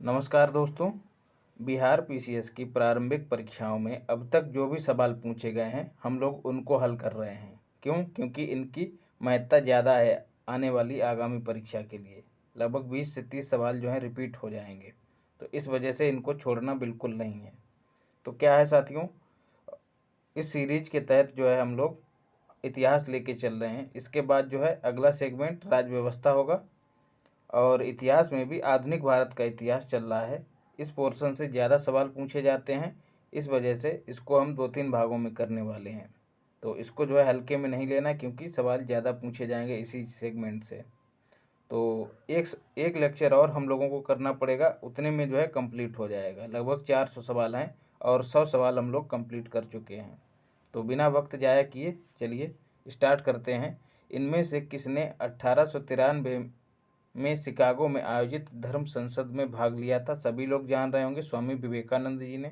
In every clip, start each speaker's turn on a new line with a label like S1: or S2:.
S1: नमस्कार दोस्तों। बिहार पीसीएस की प्रारंभिक परीक्षाओं में अब तक जो भी सवाल पूछे गए हैं हम लोग उनको हल कर रहे हैं। क्यों? क्योंकि इनकी महत्ता ज़्यादा है आने वाली आगामी परीक्षा के लिए। लगभग 20 से 30 सवाल जो हैं रिपीट हो जाएंगे, तो इस वजह से इनको छोड़ना बिल्कुल नहीं है। तो क्या है साथियों, इस सीरीज के तहत जो है हम लोग इतिहास लेके चल रहे हैं। इसके बाद जो है अगला सेगमेंट राज्य व्यवस्था होगा, और इतिहास में भी आधुनिक भारत का इतिहास चल रहा है। इस पोर्शन से ज़्यादा सवाल पूछे जाते हैं, इस वजह से इसको हम 2-3 भागों में करने वाले हैं। तो इसको जो है हल्के में नहीं लेना, क्योंकि सवाल ज़्यादा पूछे जाएंगे इसी सेगमेंट से। तो एक लेक्चर और हम लोगों को करना पड़ेगा, उतने में जो है कंप्लीट हो जाएगा। लगभग 400 सवाल हैं और 100 सवाल हम लोग कंप्लीट कर चुके हैं। तो बिना वक्त ज़ाया किए चलिए स्टार्ट करते हैं। इनमें से किसने 1893 में शिकागो में आयोजित धर्म संसद में भाग लिया था? सभी लोग जान रहे होंगे, स्वामी विवेकानंद जी ने।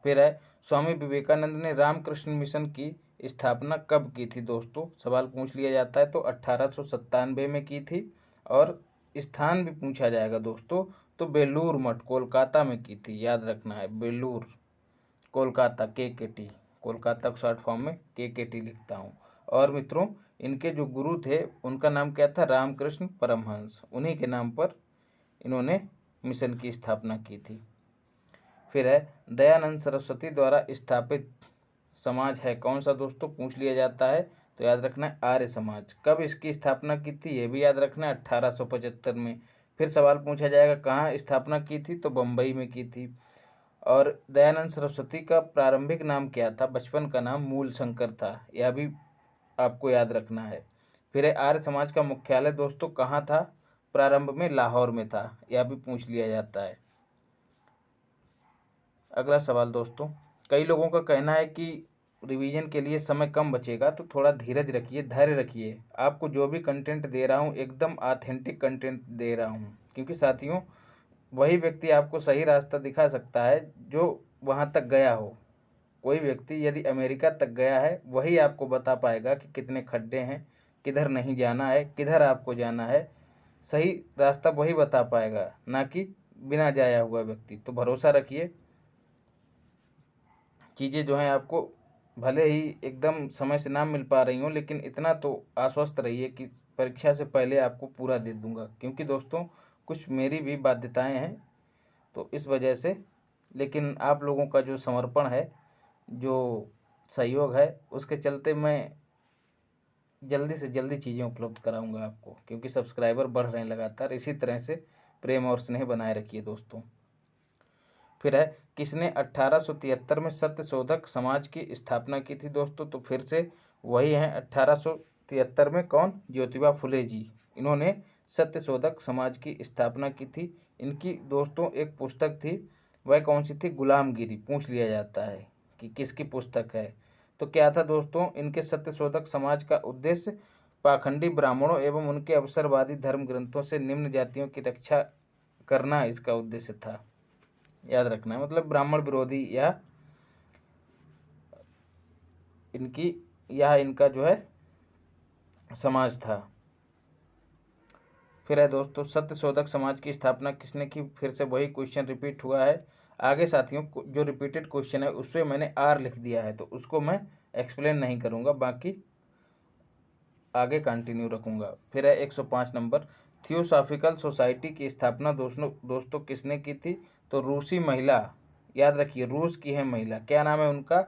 S1: फिर है, स्वामी विवेकानंद ने रामकृष्ण मिशन की स्थापना कब की थी? दोस्तों सवाल पूछ लिया जाता है, तो 1897 में की थी। और स्थान भी पूछा जाएगा दोस्तों, तो बेलूर मठ कोलकाता में की थी, याद रखना है। बेलूर कोलकाता, KKT, कोलकाता को शॉर्ट फॉर्म में KKT लिखता हूँ। और मित्रों, इनके जो गुरु थे उनका नाम क्या था? रामकृष्ण परमहंस। उन्हीं के नाम पर इन्होंने मिशन की स्थापना की थी। फिर है, दयानंद सरस्वती द्वारा स्थापित समाज है कौन सा? दोस्तों पूछ लिया जाता है, तो याद रखना है आर्य समाज। कब इसकी स्थापना की थी ये भी याद रखना है, 1875 में। फिर सवाल पूछा जाएगा कहाँ स्थापना की थी, तो बम्बई में की थी। और दयानंद सरस्वती का प्रारंभिक नाम क्या था? बचपन का नाम मूल शंकर था, यह भी आपको याद रखना है। फिर है, आर्य समाज का मुख्यालय दोस्तों कहाँ था? प्रारंभ में लाहौर में था, यह भी पूछ लिया जाता है। अगला सवाल दोस्तों, कई लोगों का कहना है कि रिवीजन के लिए समय कम बचेगा, तो थोड़ा धीरज रखिए, धैर्य रखिए। आपको जो भी कंटेंट दे रहा हूँ एकदम ऑथेंटिक कंटेंट दे रहा हूँ, क्योंकि साथियों वही व्यक्ति आपको सही रास्ता दिखा सकता है जो वहाँ तक गया हो। कोई व्यक्ति यदि अमेरिका तक गया है वही आपको बता पाएगा कि कितने खड्डे हैं, किधर नहीं जाना है, किधर आपको जाना है। सही रास्ता वही बता पाएगा, ना कि बिना जाया हुआ व्यक्ति। तो भरोसा रखिए, चीज़ें जो हैं आपको भले ही एकदम समय से ना मिल पा रही हों, लेकिन इतना तो आश्वस्त रहिए कि परीक्षा से पहले आपको पूरा दे दूंगा। क्योंकि दोस्तों कुछ मेरी भी बाध्यताएं हैं, तो इस वजह से, लेकिन आप लोगों का जो समर्पण है, जो सहयोग है, उसके चलते मैं जल्दी से जल्दी चीज़ें उपलब्ध कराऊंगा आपको, क्योंकि सब्सक्राइबर बढ़ रहे हैं लगातार। इसी तरह से प्रेम और स्नेह बनाए रखिए दोस्तों। फिर है, किसने 1873 में सत्य शोधक समाज की स्थापना की थी? दोस्तों तो फिर से वही हैं, 1873 में कौन? ज्योतिबा फुले जी। इन्होंने सत्य शोधक समाज की स्थापना की थी। इनकी दोस्तों एक पुस्तक थी, वह कौन सी थी? गुलामगिरी। पूछ लिया जाता है कि किसकी पुस्तक है, तो क्या था दोस्तों? इनके सत्य शोधक समाज का उद्देश्य पाखंडी ब्राह्मणों एवं उनके अवसरवादी धर्म ग्रंथों से निम्न जातियों की रक्षा करना इसका उद्देश्य था, याद रखना है। मतलब ब्राह्मण विरोधी यह इनका जो है समाज था। फिर है दोस्तों, सत्य शोधक समाज की स्थापना किसने की? फिर से वही क्वेश्चन रिपीट हुआ है। आगे साथियों जो रिपीटेड क्वेश्चन है उस पर मैंने आर लिख दिया है, तो उसको मैं एक्सप्लेन नहीं करूँगा, बाकी आगे कंटिन्यू रखूँगा। फिर है 105 नंबर, थियोसॉफिकल सोसाइटी की स्थापना दोस्तों किसने की थी? तो रूसी महिला, याद रखिए रूस की है महिला, क्या नाम है उनका?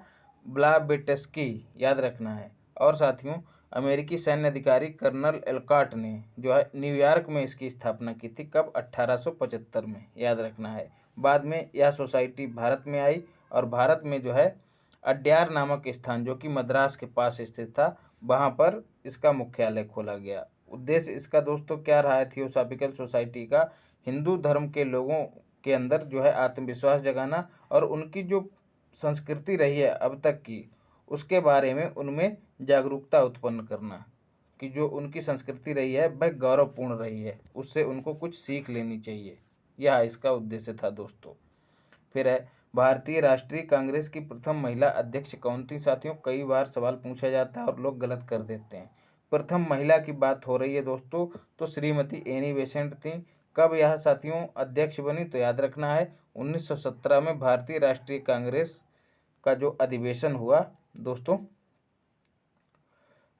S1: ब्लावेट्स्की, याद रखना है। और साथियों अमेरिकी सैन्य अधिकारी कर्नल एल्कॉट ने जो है न्यूयॉर्क में इसकी स्थापना की थी। कब? 1875 में, याद रखना है। बाद में यह सोसाइटी भारत में आई, और भारत में जो है अड्यार नामक स्थान जो कि मद्रास के पास स्थित था, वहाँ पर इसका मुख्यालय खोला गया। उद्देश्य इसका दोस्तों क्या रहा है? थियोसॉफिकल सोसाइटी का हिंदू धर्म के लोगों के अंदर जो है आत्मविश्वास जगाना, और उनकी जो संस्कृति रही है अब तक की, उसके बारे में उनमें जागरूकता उत्पन्न करना, कि जो उनकी संस्कृति रही है वह गौरवपूर्ण रही है, उससे उनको कुछ सीख लेनी चाहिए। यह इसका उद्देश्य था दोस्तों। फिर है, भारतीय राष्ट्रीय कांग्रेस की प्रथम महिला अध्यक्ष कौन थी? साथियों कई बार सवाल पूछा जाता है और लोग गलत कर देते हैं। प्रथम महिला की बात हो रही है दोस्तों, तो श्रीमती एनी बेसेंट थी। कब यह साथियों अध्यक्ष बनी, तो याद रखना है 1917 में भारतीय राष्ट्रीय कांग्रेस का जो अधिवेशन हुआ दोस्तों,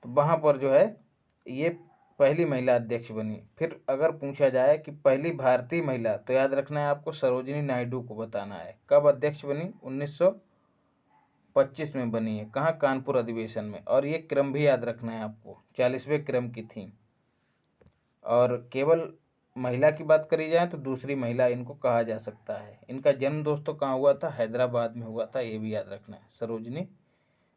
S1: तो वहाँ पर जो है ये पहली महिला अध्यक्ष बनी। फिर अगर पूछा जाए कि पहली भारतीय महिला, तो याद रखना है आपको सरोजिनी नायडू को बताना है। कब अध्यक्ष बनी, 1925 में बनी है। कहाँ, कानपुर अधिवेशन में। और ये क्रम भी याद रखना है आपको, 40वें क्रम की थी। और केवल महिला की बात करी जाए तो दूसरी महिला इनको कहा जा सकता है। इनका जन्म दोस्तों कहाँ हुआ था, हैदराबाद में हुआ था, ये भी याद रखना है सरोजिनी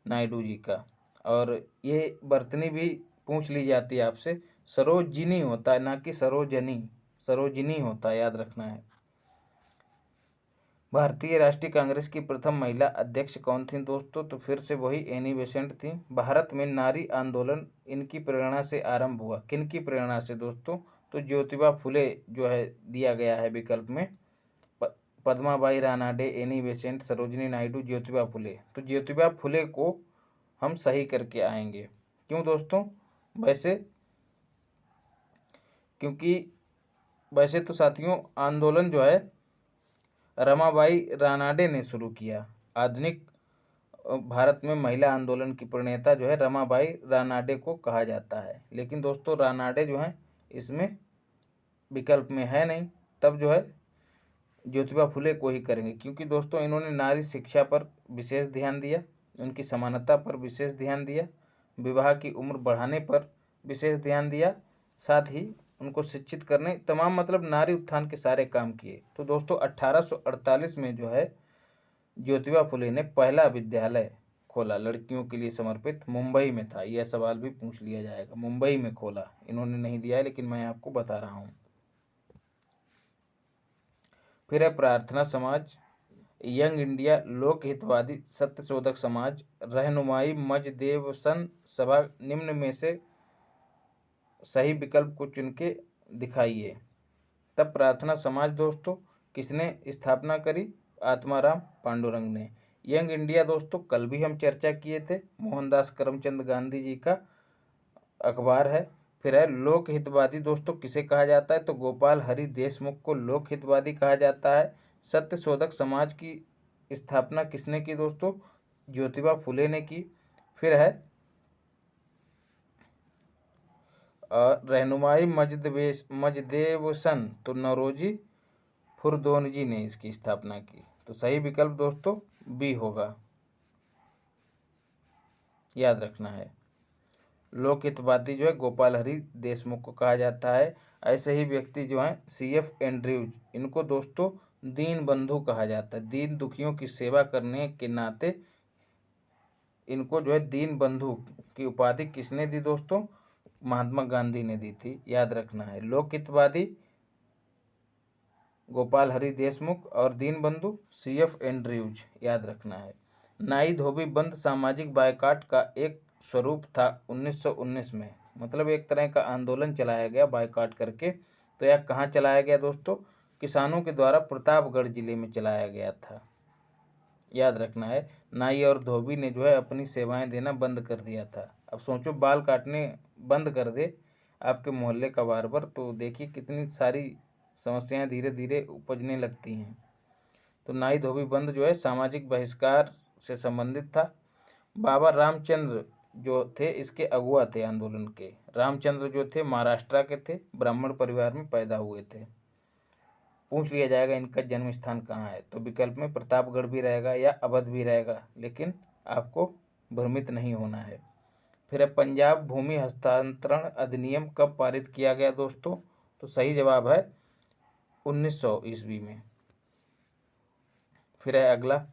S1: नायडू जी का। और ये बर्तनी भी पूछ ली जाती है आपसे, सरोजिनी होता है ना कि सरोजनी, सरोजिनी होता है, याद रखना है। भारतीय राष्ट्रीय कांग्रेस की प्रथम महिला अध्यक्ष कौन थी दोस्तों, तो फिर से वही एनी बेसेंट थी। भारत में नारी आंदोलन इनकी प्रेरणा से आरंभ हुआ। किन की प्रेरणा से दोस्तों, तो ज्योतिबा फुले जो है दिया गया है विकल्प में, पद्माबाई रानाडे, एनी बेसेंट, सरोजिनी नायडू, ज्योतिबा फुले। तो ज्योतिबा फुले को हम सही करके आएंगे। क्यों दोस्तों, क्योंकि वैसे तो साथियों आंदोलन जो है रमाबाई रानाडे ने शुरू किया। आधुनिक भारत में महिला आंदोलन की प्रणेता जो है रमाबाई रानाडे को कहा जाता है। लेकिन दोस्तों रानाडे जो है इसमें विकल्प में है नहीं, तब जो है ज्योतिबा फुले को ही करेंगे। क्योंकि दोस्तों इन्होंने नारी शिक्षा पर विशेष ध्यान दिया, उनकी समानता पर विशेष ध्यान दिया, विवाह की उम्र बढ़ाने पर विशेष ध्यान दिया, साथ ही उनको शिक्षित करने, तमाम मतलब नारी उत्थान के सारे काम किए। तो दोस्तों 1848 में जो है ज्योतिबा फुले ने पहला विद्यालय खोला लड़कियों के लिए समर्पित, मुंबई में था। यह सवाल भी पूछ लिया जाएगा, मुंबई में खोला, इन्होंने नहीं दिया है लेकिन मैं आपको बता रहा हूँ। फिर है प्रार्थना समाज, यंग इंडिया, लोक हितवादी, सत्यशोधक समाज, रहनुमाई मजदेवसन सभा। निम्न में से सही विकल्प को चुन के दिखाइए। तब प्रार्थना समाज दोस्तों किसने स्थापना करी, आत्माराम पांडुरंग ने। यंग इंडिया दोस्तों कल भी हम चर्चा किए थे, मोहनदास करमचंद गांधी जी का अखबार है। फिर है लोक हितवादी दोस्तों किसे कहा जाता है, तो गोपाल हरि देशमुख को लोक हितवादी कहा जाता है। सत्य शोधक समाज की स्थापना किसने की दोस्तों, ज्योतिबा फुले ने की। फिर है रहनुमाई मजदेवसन, तो नौरोजी फुरदोनजी ने इसकी स्थापना की। तो सही विकल्प दोस्तों बी होगा, याद रखना है। लोक हितवादी जो है गोपाल हरि देशमुख को कहा जाता है। ऐसे ही व्यक्ति जो हैं CF एंड्रयूज, इनको दोस्तों दीन बंधु कहा जाता है। दीन दुखियों की सेवा करने के नाते इनको जो है दीन बंधु की उपाधि किसने दी दोस्तों, महात्मा गांधी ने दी थी, याद रखना है। लोक हितवादी गोपाल हरि देशमुख और दीन बंधु CF एंड्रयूज, याद रखना है। नाई धोबी बंद सामाजिक बायकॉट का एक स्वरूप था 1919 में, मतलब एक तरह का आंदोलन चलाया गया बायकॉट करके। तो यह कहाँ चलाया गया दोस्तों, किसानों के द्वारा प्रतापगढ़ जिले में चलाया गया था, याद रखना है। नाई और धोबी ने जो है अपनी सेवाएं देना बंद कर दिया था। अब सोचो बाल काटने बंद कर दे आपके मोहल्ले का बार्बर, तो देखिए कितनी सारी समस्याएं धीरे धीरे उपजने लगती हैं। तो नाई धोबी बंद जो है सामाजिक बहिष्कार से संबंधित था। बाबा रामचंद्र जो थे इसके अगुआ थे आंदोलन के। रामचंद्र जो थे महाराष्ट्र के थे, ब्राह्मण परिवार में पैदा हुए थे। पूछ लिया जाएगा इनका जन्म स्थान कहाँ है, तो विकल्प में प्रतापगढ़ भी रहेगा या अवध भी रहेगा, लेकिन आपको भ्रमित नहीं होना है। फिर पंजाब भूमि हस्तांतरण अधिनियम कब पारित किया गया दोस्तों, तो सही जवाब है 1900 ईस्वी में। फिर है अगला,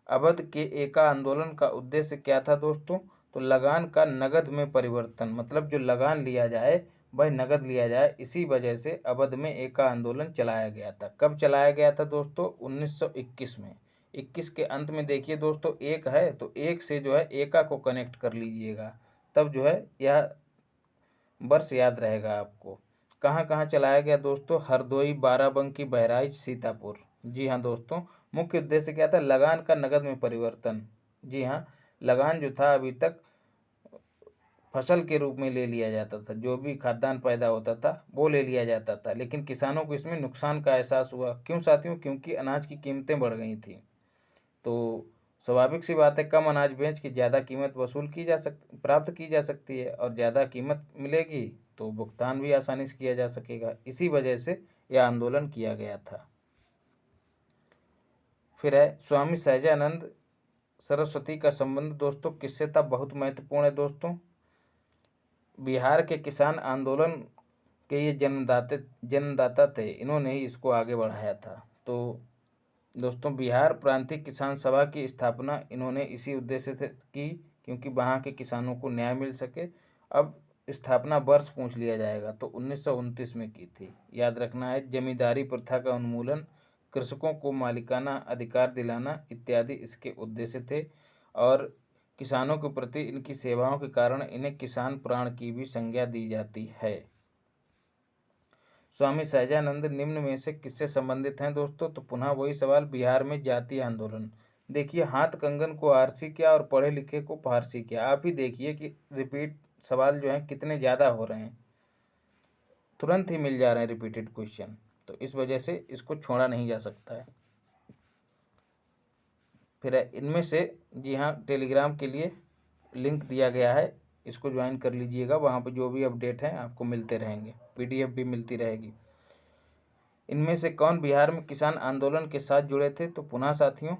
S1: अवध के एका आंदोलन का उद्देश्य क्या था दोस्तों, तो लगान का नगद में परिवर्तन, मतलब जो लगान लिया जाए वह नगद लिया जाए, इसी वजह से अवध में एका आंदोलन चलाया गया था। कब चलाया गया था दोस्तों, 1921 में। 21 के अंत में देखिए दोस्तों एक है, तो एक से जो है एका को कनेक्ट कर लीजिएगा, तब जो है यह वर्ष याद रहेगा आपको। कहाँ कहाँ चलाया गया दोस्तों, हरदोई, बाराबंकी, बहराइच, सीतापुर। जी हाँ दोस्तों, मुख्य उद्देश्य क्या था, लगान का नगद में परिवर्तन। जी हाँ, लगान जो था अभी तक फसल के रूप में ले लिया जाता था, जो भी खाद्यान्न पैदा होता था वो ले लिया जाता था, लेकिन किसानों को इसमें नुकसान का एहसास हुआ। क्यों साथियों? क्योंकि अनाज की कीमतें बढ़ गई थी। तो स्वाभाविक सी बात है, कम अनाज बेच के ज़्यादा कीमत वसूल की जा सकती प्राप्त की जा सकती है, और ज़्यादा कीमत मिलेगी तो भुगतान भी आसानी से किया जा सकेगा। इसी वजह से यह आंदोलन किया गया था। फिर है स्वामी सहजानंद सरस्वती का संबंध दोस्तों किससे था? बहुत महत्वपूर्ण है दोस्तों। बिहार के किसान आंदोलन के ये जन्मदाता थे, इन्होंने ही इसको आगे बढ़ाया था। तो दोस्तों बिहार प्रांतीय किसान सभा की स्थापना इन्होंने इसी उद्देश्य से की, क्योंकि वहाँ के किसानों को न्याय मिल सके। अब स्थापना वर्ष पूछ लिया जाएगा, तो 1929 में की थी। याद रखना है, जमींदारी प्रथा का उन्मूलन, कृषकों को मालिकाना अधिकार दिलाना इत्यादि इसके उद्देश्य थे, और किसानों के प्रति इनकी सेवाओं के कारण इन्हें किसान प्राण की भी संज्ञा दी जाती है। स्वामी सहजानंद निम्न में से किससे संबंधित हैं दोस्तों? तो पुनः वही सवाल, बिहार में जातीय आंदोलन। देखिए, हाथ कंगन को आरसी क्या और पढ़े लिखे को फारसी क्या। आप ही देखिए कि रिपीट सवाल जो हैं कितने ज़्यादा हो रहे हैं, तुरंत ही मिल जा रहे हैं रिपीटेड क्वेश्चन। तो इस वजह से इसको छोड़ा नहीं जा सकता है। फिर इनमें से, जी हाँ, टेलीग्राम के लिए लिंक दिया गया है, इसको ज्वाइन कर लीजिएगा। वहाँ पर जो भी अपडेट हैं आपको मिलते रहेंगे, पीडीएफ भी मिलती रहेगी। इनमें से कौन बिहार में किसान आंदोलन के साथ जुड़े थे? तो पुनः साथियों,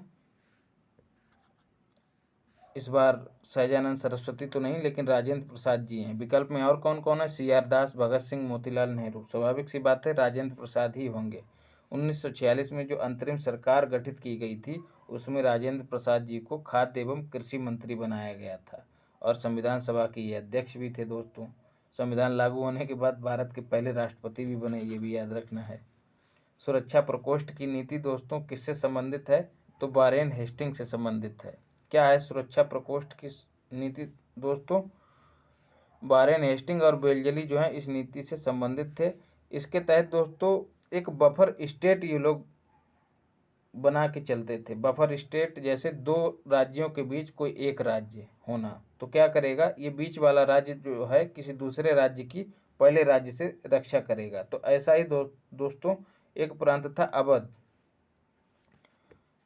S1: इस बार सहजानंद सरस्वती तो नहीं, लेकिन राजेंद्र प्रसाद जी हैं। विकल्प में और कौन कौन है? CR दास, भगत सिंह, मोतीलाल नेहरू। स्वाभाविक सी बात है, राजेंद्र प्रसाद ही होंगे। 1946 में जो अंतरिम सरकार गठित की गई थी, उसमें राजेंद्र प्रसाद जी को खाद्य एवं कृषि मंत्री बनाया गया था, और संविधान सभा के ये अध्यक्ष भी थे दोस्तों। संविधान लागू होने के बाद भारत के पहले राष्ट्रपति भी बने, ये भी याद रखना है। सुरक्षा प्रकोष्ठ की नीति दोस्तों किससे संबंधित है? तो वारेन हेस्टिंग से संबंधित है। क्या है सुरक्षा प्रकोष्ठ की नीति दोस्तों? वारेन हेस्टिंग और बेलजली जो है इस नीति से संबंधित थे। इसके तहत दोस्तों एक बफर स्टेट ये लोग बना के चलते थे। बफर स्टेट जैसे दो राज्यों के बीच कोई एक राज्य होना, तो क्या करेगा, ये बीच वाला राज्य जो है किसी दूसरे राज्य की पहले राज्य से रक्षा करेगा। तो ऐसा ही दोस्तों एक प्रांत था अवध,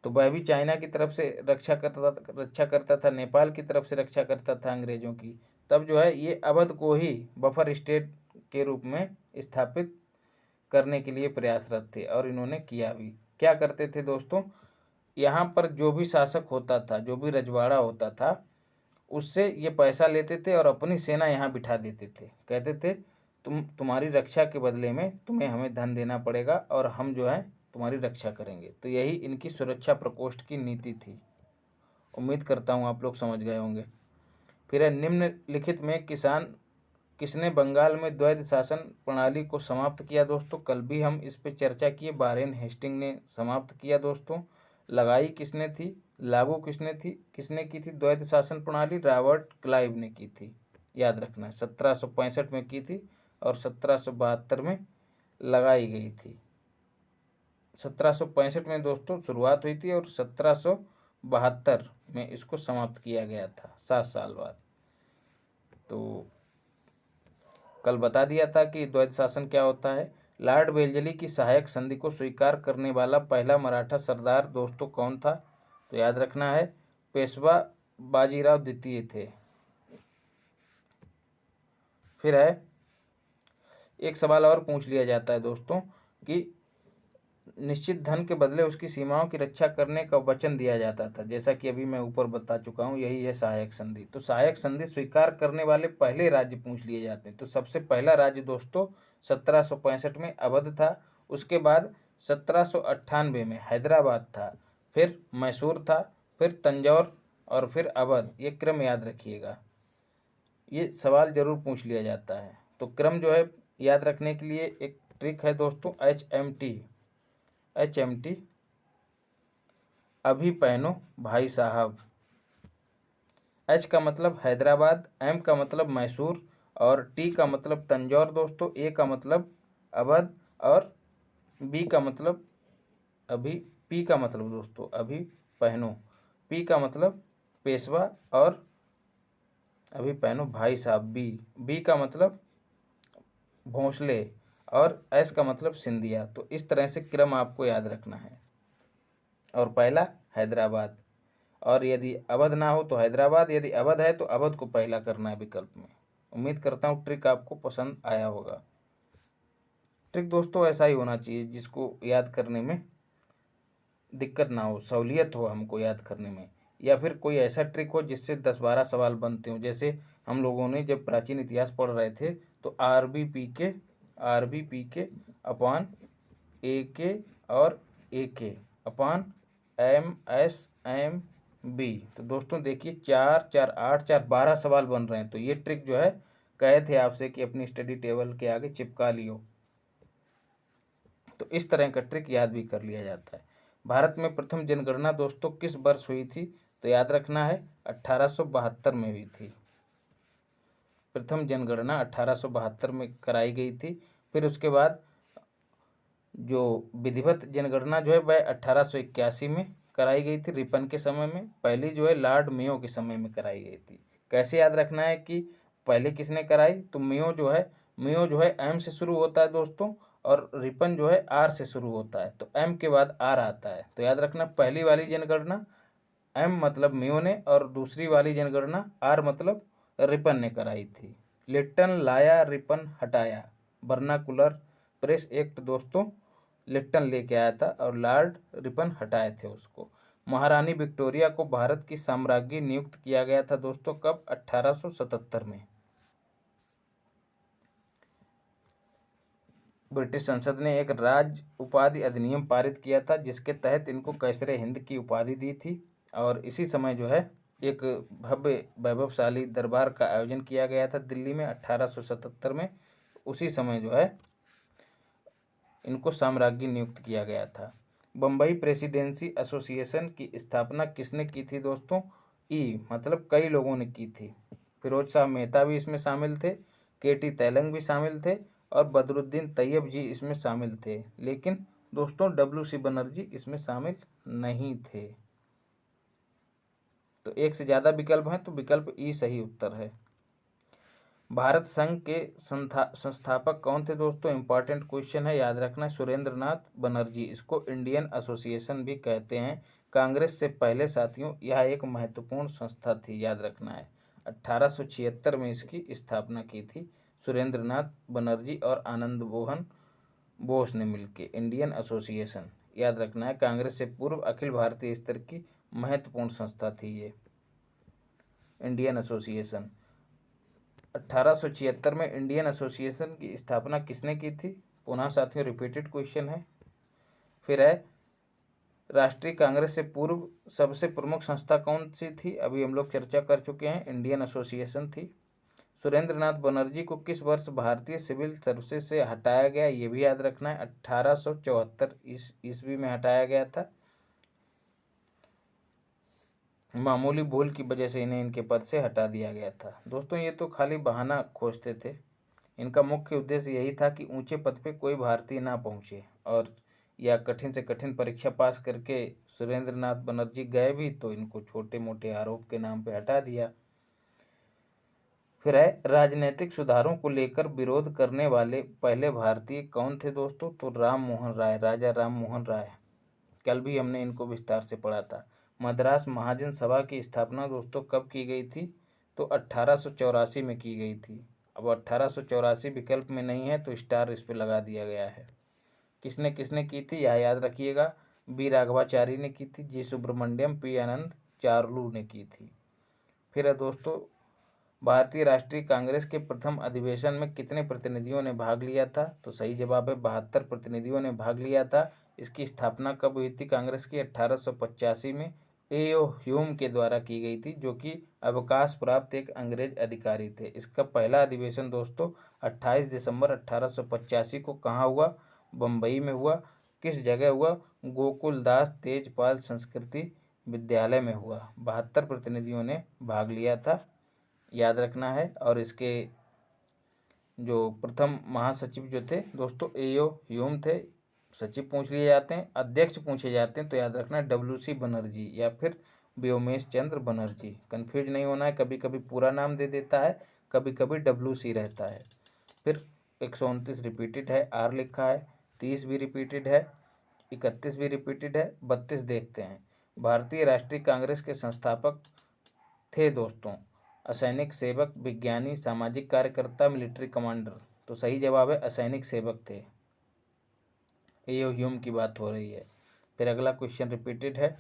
S1: तो वह भी चाइना की तरफ से रक्षा करता था, नेपाल की तरफ से रक्षा करता था अंग्रेजों की। तब जो है ये अवध को ही बफर स्टेट के रूप में स्थापित करने के लिए प्रयासरत थे, और इन्होंने किया भी। क्या करते थे दोस्तों, यहाँ पर जो भी शासक होता था, जो भी रजवाड़ा होता था, उससे ये पैसा लेते थे और अपनी सेना यहाँ बिठा देते थे। कहते थे तुम्हारी रक्षा के बदले में तुम्हें हमें धन देना पड़ेगा, और हम जो है तुम्हारी रक्षा करेंगे। तो यही इनकी सुरक्षा प्रकोष्ठ की नीति थी। उम्मीद करता हूँ आप लोग समझ गए होंगे। फिर है निम्नलिखित में किसने बंगाल में द्वैध शासन प्रणाली को समाप्त किया? दोस्तों कल भी हम इस पर चर्चा किए, वारेन हेस्टिंग ने समाप्त किया दोस्तों। लगाई किसने थी, लागू किसने की थी द्वैध शासन प्रणाली? रॉबर्ट क्लाइव ने की थी। याद रखना है, 1765 में की थी और 1772 में लगाई गई थी। 1765 में दोस्तों शुरुआत हुई थी और 1772 में इसको समाप्त किया गया था, 7 साल बाद। तो कल बता दिया था कि द्वैध शासन क्या होता है। लॉर्ड वेल्जली की सहायक संधि को स्वीकार करने वाला पहला मराठा सरदार दोस्तों कौन था? तो याद रखना है, पेशवा बाजीराव द्वितीय थे। फिर है एक सवाल और पूछ लिया जाता है दोस्तों कि निश्चित धन के बदले उसकी सीमाओं की रक्षा करने का वचन दिया जाता था, जैसा कि अभी मैं ऊपर बता चुका हूँ, यही है सहायक संधि। तो सहायक संधि स्वीकार करने वाले पहले राज्य पूछ लिए जाते हैं। तो सबसे पहला राज्य दोस्तों 1765 में अवध था, उसके बाद 1798 में हैदराबाद था, फिर मैसूर था, फिर तंजौर, और फिर अवध। ये क्रम याद रखिएगा, ये सवाल जरूर पूछ लिया जाता है। तो क्रम जो है याद रखने के लिए एक ट्रिक है दोस्तों, HMT, अभी पहनो भाई साहब। H का मतलब हैदराबाद, M का मतलब मैसूर, और T का मतलब तंजौर दोस्तों, A का मतलब अवध, और B का मतलब अभी, P का मतलब दोस्तों अभी पहनो, P का मतलब पेशवा, और अभी पहनो भाई साहब। बी, बी का मतलब भोंसले और एस का मतलब सिंधिया। तो इस तरह से क्रम आपको याद रखना है। और पहला हैदराबाद, और यदि अवध ना हो तो हैदराबाद, यदि अवध है तो अवध को पहला करना है विकल्प में। उम्मीद करता हूँ ट्रिक आपको पसंद आया होगा। ट्रिक दोस्तों ऐसा ही होना चाहिए जिसको याद करने में दिक्कत ना हो, सहूलियत हो हमको याद करने में, या फिर कोई ऐसा ट्रिक हो जिससे 10-12 सवाल बनते हों। जैसे हम लोगों ने जब प्राचीन इतिहास पढ़ रहे थे तो आर बी पी के अपॉन ए के और ए के अपॉन MSMB। तो दोस्तों देखिए 4 4 8 4 12 सवाल बन रहे हैं। तो ये ट्रिक जो है कहे थे आपसे कि अपनी स्टडी टेबल के आगे चिपका लियो। तो इस तरह का ट्रिक याद भी कर लिया जाता है। भारत में प्रथम जनगणना दोस्तों किस वर्ष हुई थी? तो याद रखना है 1872 में हुई थी। प्रथम जनगणना 1872 में कराई गई थी। फिर उसके बाद जो विधिवत जनगणना जो है वह 1881 में कराई गई थी, रिपन के समय में। पहली जो है लॉर्ड मेयो के समय में कराई गई थी। कैसे याद रखना है कि पहले किसने कराई? तो मेयो जो है एम से शुरू होता है दोस्तों, और रिपन जो है आर से शुरू होता है। तो एम के बाद आर आता है। तो याद रखना पहली वाली जनगणना एम मतलब मेयो ने, और दूसरी वाली जनगणना आर मतलब रिपन ने कराई थी। लिट्टन लाया रिपन हटाया, वर्नाकुलर प्रेस एक्ट दोस्तों लिट्टन लेके आया था और लॉर्ड रिपन हटाए थे उसको। महारानी विक्टोरिया को भारत की साम्राज्ञी नियुक्त किया गया था दोस्तों कब? 1877 में। ब्रिटिश संसद ने एक राज उपाधि अधिनियम पारित किया था जिसके तहत इनको कैसरे हिंद की उपाधि दी थी। और इसी समय जो है एक भव्य वैभवशाली दरबार का आयोजन किया गया था दिल्ली में 1877 में। उसी समय जो है इनको साम्राज्ञी नियुक्त किया गया था। बम्बई प्रेसिडेंसी एसोसिएशन की स्थापना किसने की थी दोस्तों? ई मतलब कई लोगों ने की थी। फिरोज शाह मेहता भी इसमें शामिल थे, KT तेलंग भी शामिल थे, और बदरुद्दीन तैयब जी इसमें शामिल थे। लेकिन दोस्तों WC बनर्जी इसमें शामिल नहीं थे। तो एक से ज़्यादा विकल्प हैं तो विकल्प ई सही उत्तर है। भारत संघ के संस्थापक कौन थे दोस्तों? इंपॉर्टेंट क्वेश्चन है, याद रखना। सुरेंद्र नाथ बनर्जी, इसको इंडियन एसोसिएशन भी कहते हैं। कांग्रेस से पहले साथियों यह एक महत्वपूर्ण संस्था थी, याद रखना है। 1876 में इसकी स्थापना की थी सुरेंद्र नाथ बनर्जी और आनंद मोहन बोस ने मिलकर। इंडियन एसोसिएशन याद रखना है, कांग्रेस से पूर्व अखिल भारतीय स्तर की महत्वपूर्ण संस्था थी ये इंडियन एसोसिएशन। 1876 में इंडियन एसोसिएशन की स्थापना किसने की थी? पुनः साथियों रिपीटेड क्वेश्चन है। फिर है राष्ट्रीय कांग्रेस से पूर्व सबसे प्रमुख संस्था कौन सी थी? अभी हम लोग चर्चा कर चुके हैं, इंडियन एसोसिएशन थी। सुरेंद्र नाथ बनर्जी को किस वर्ष भारतीय सिविल सर्विसेज से हटाया गया? ये भी याद रखना है, 1874 ईस्वी में हटाया गया था। मामूली भूल की वजह से इन्हें इनके पद से हटा दिया गया था। दोस्तों ये तो खाली बहाना खोजते थे, इनका मुख्य उद्देश्य यही था कि ऊंचे पद पे कोई भारतीय ना पहुंचे, और या कठिन से कठिन परीक्षा पास करके सुरेंद्र नाथ बनर्जी गए भी तो इनको छोटे मोटे आरोप के नाम पे हटा दिया। फिर है राजनीतिक सुधारों को लेकर विरोध करने वाले पहले भारतीय कौन थे दोस्तों? तो राम मोहन राय, राजा राम मोहन राय। कल भी हमने इनको विस्तार से पढ़ा था। मद्रास महाजन सभा की स्थापना दोस्तों कब की गई थी? तो 1884 में की गई थी। अब 1884 विकल्प में नहीं है तो स्टार इस पर लगा दिया गया है। किसने किसने की थी यह याद रखिएगा। बी राघवाचारी ने की थी, जी सुब्रमण्यम, पी आनंद चार्लू ने की थी। फिर है दोस्तों भारतीय राष्ट्रीय कांग्रेस के प्रथम अधिवेशन में कितने प्रतिनिधियों ने भाग लिया था? तो सही जवाब है 72 प्रतिनिधियों ने भाग लिया था। इसकी स्थापना कब हुई थी कांग्रेस की? 1885 में A.O. ह्यूम के द्वारा की गई थी, जो कि अवकाश प्राप्त एक अंग्रेज अधिकारी थे। इसका पहला अधिवेशन दोस्तों 28 दिसंबर 1885 को कहाँ हुआ? बम्बई में हुआ। किस जगह हुआ? गोकुलदास तेजपाल संस्कृति विद्यालय में हुआ। 72 प्रतिनिधियों ने भाग लिया था, याद रखना है। और इसके जो प्रथम महासचिव जो थे दोस्तों A.O. ह्यूम थे। सचिव पूछ लिए जाते हैं, अध्यक्ष पूछे जाते हैं तो याद रखना WC बनर्जी या फिर व्योमेश चंद्र बनर्जी। कन्फ्यूज नहीं होना है, कभी कभी पूरा नाम दे देता है, कभी कभी WC रहता है। फिर 129 रिपीटेड है, R लिखा है। 30 भी रिपीटेड है, 31 भी रिपीटेड है, 32 देखते हैं। भारतीय राष्ट्रीय कांग्रेस के संस्थापक थे दोस्तों असैनिक सेवक, विज्ञानी, सामाजिक कार्यकर्ता, मिलिट्री कमांडर। तो सही जवाब है असैनिक सेवक थे। एओ ह्यूम की बात हो रही है। फिर अगला क्वेश्चन रिपीटेड है।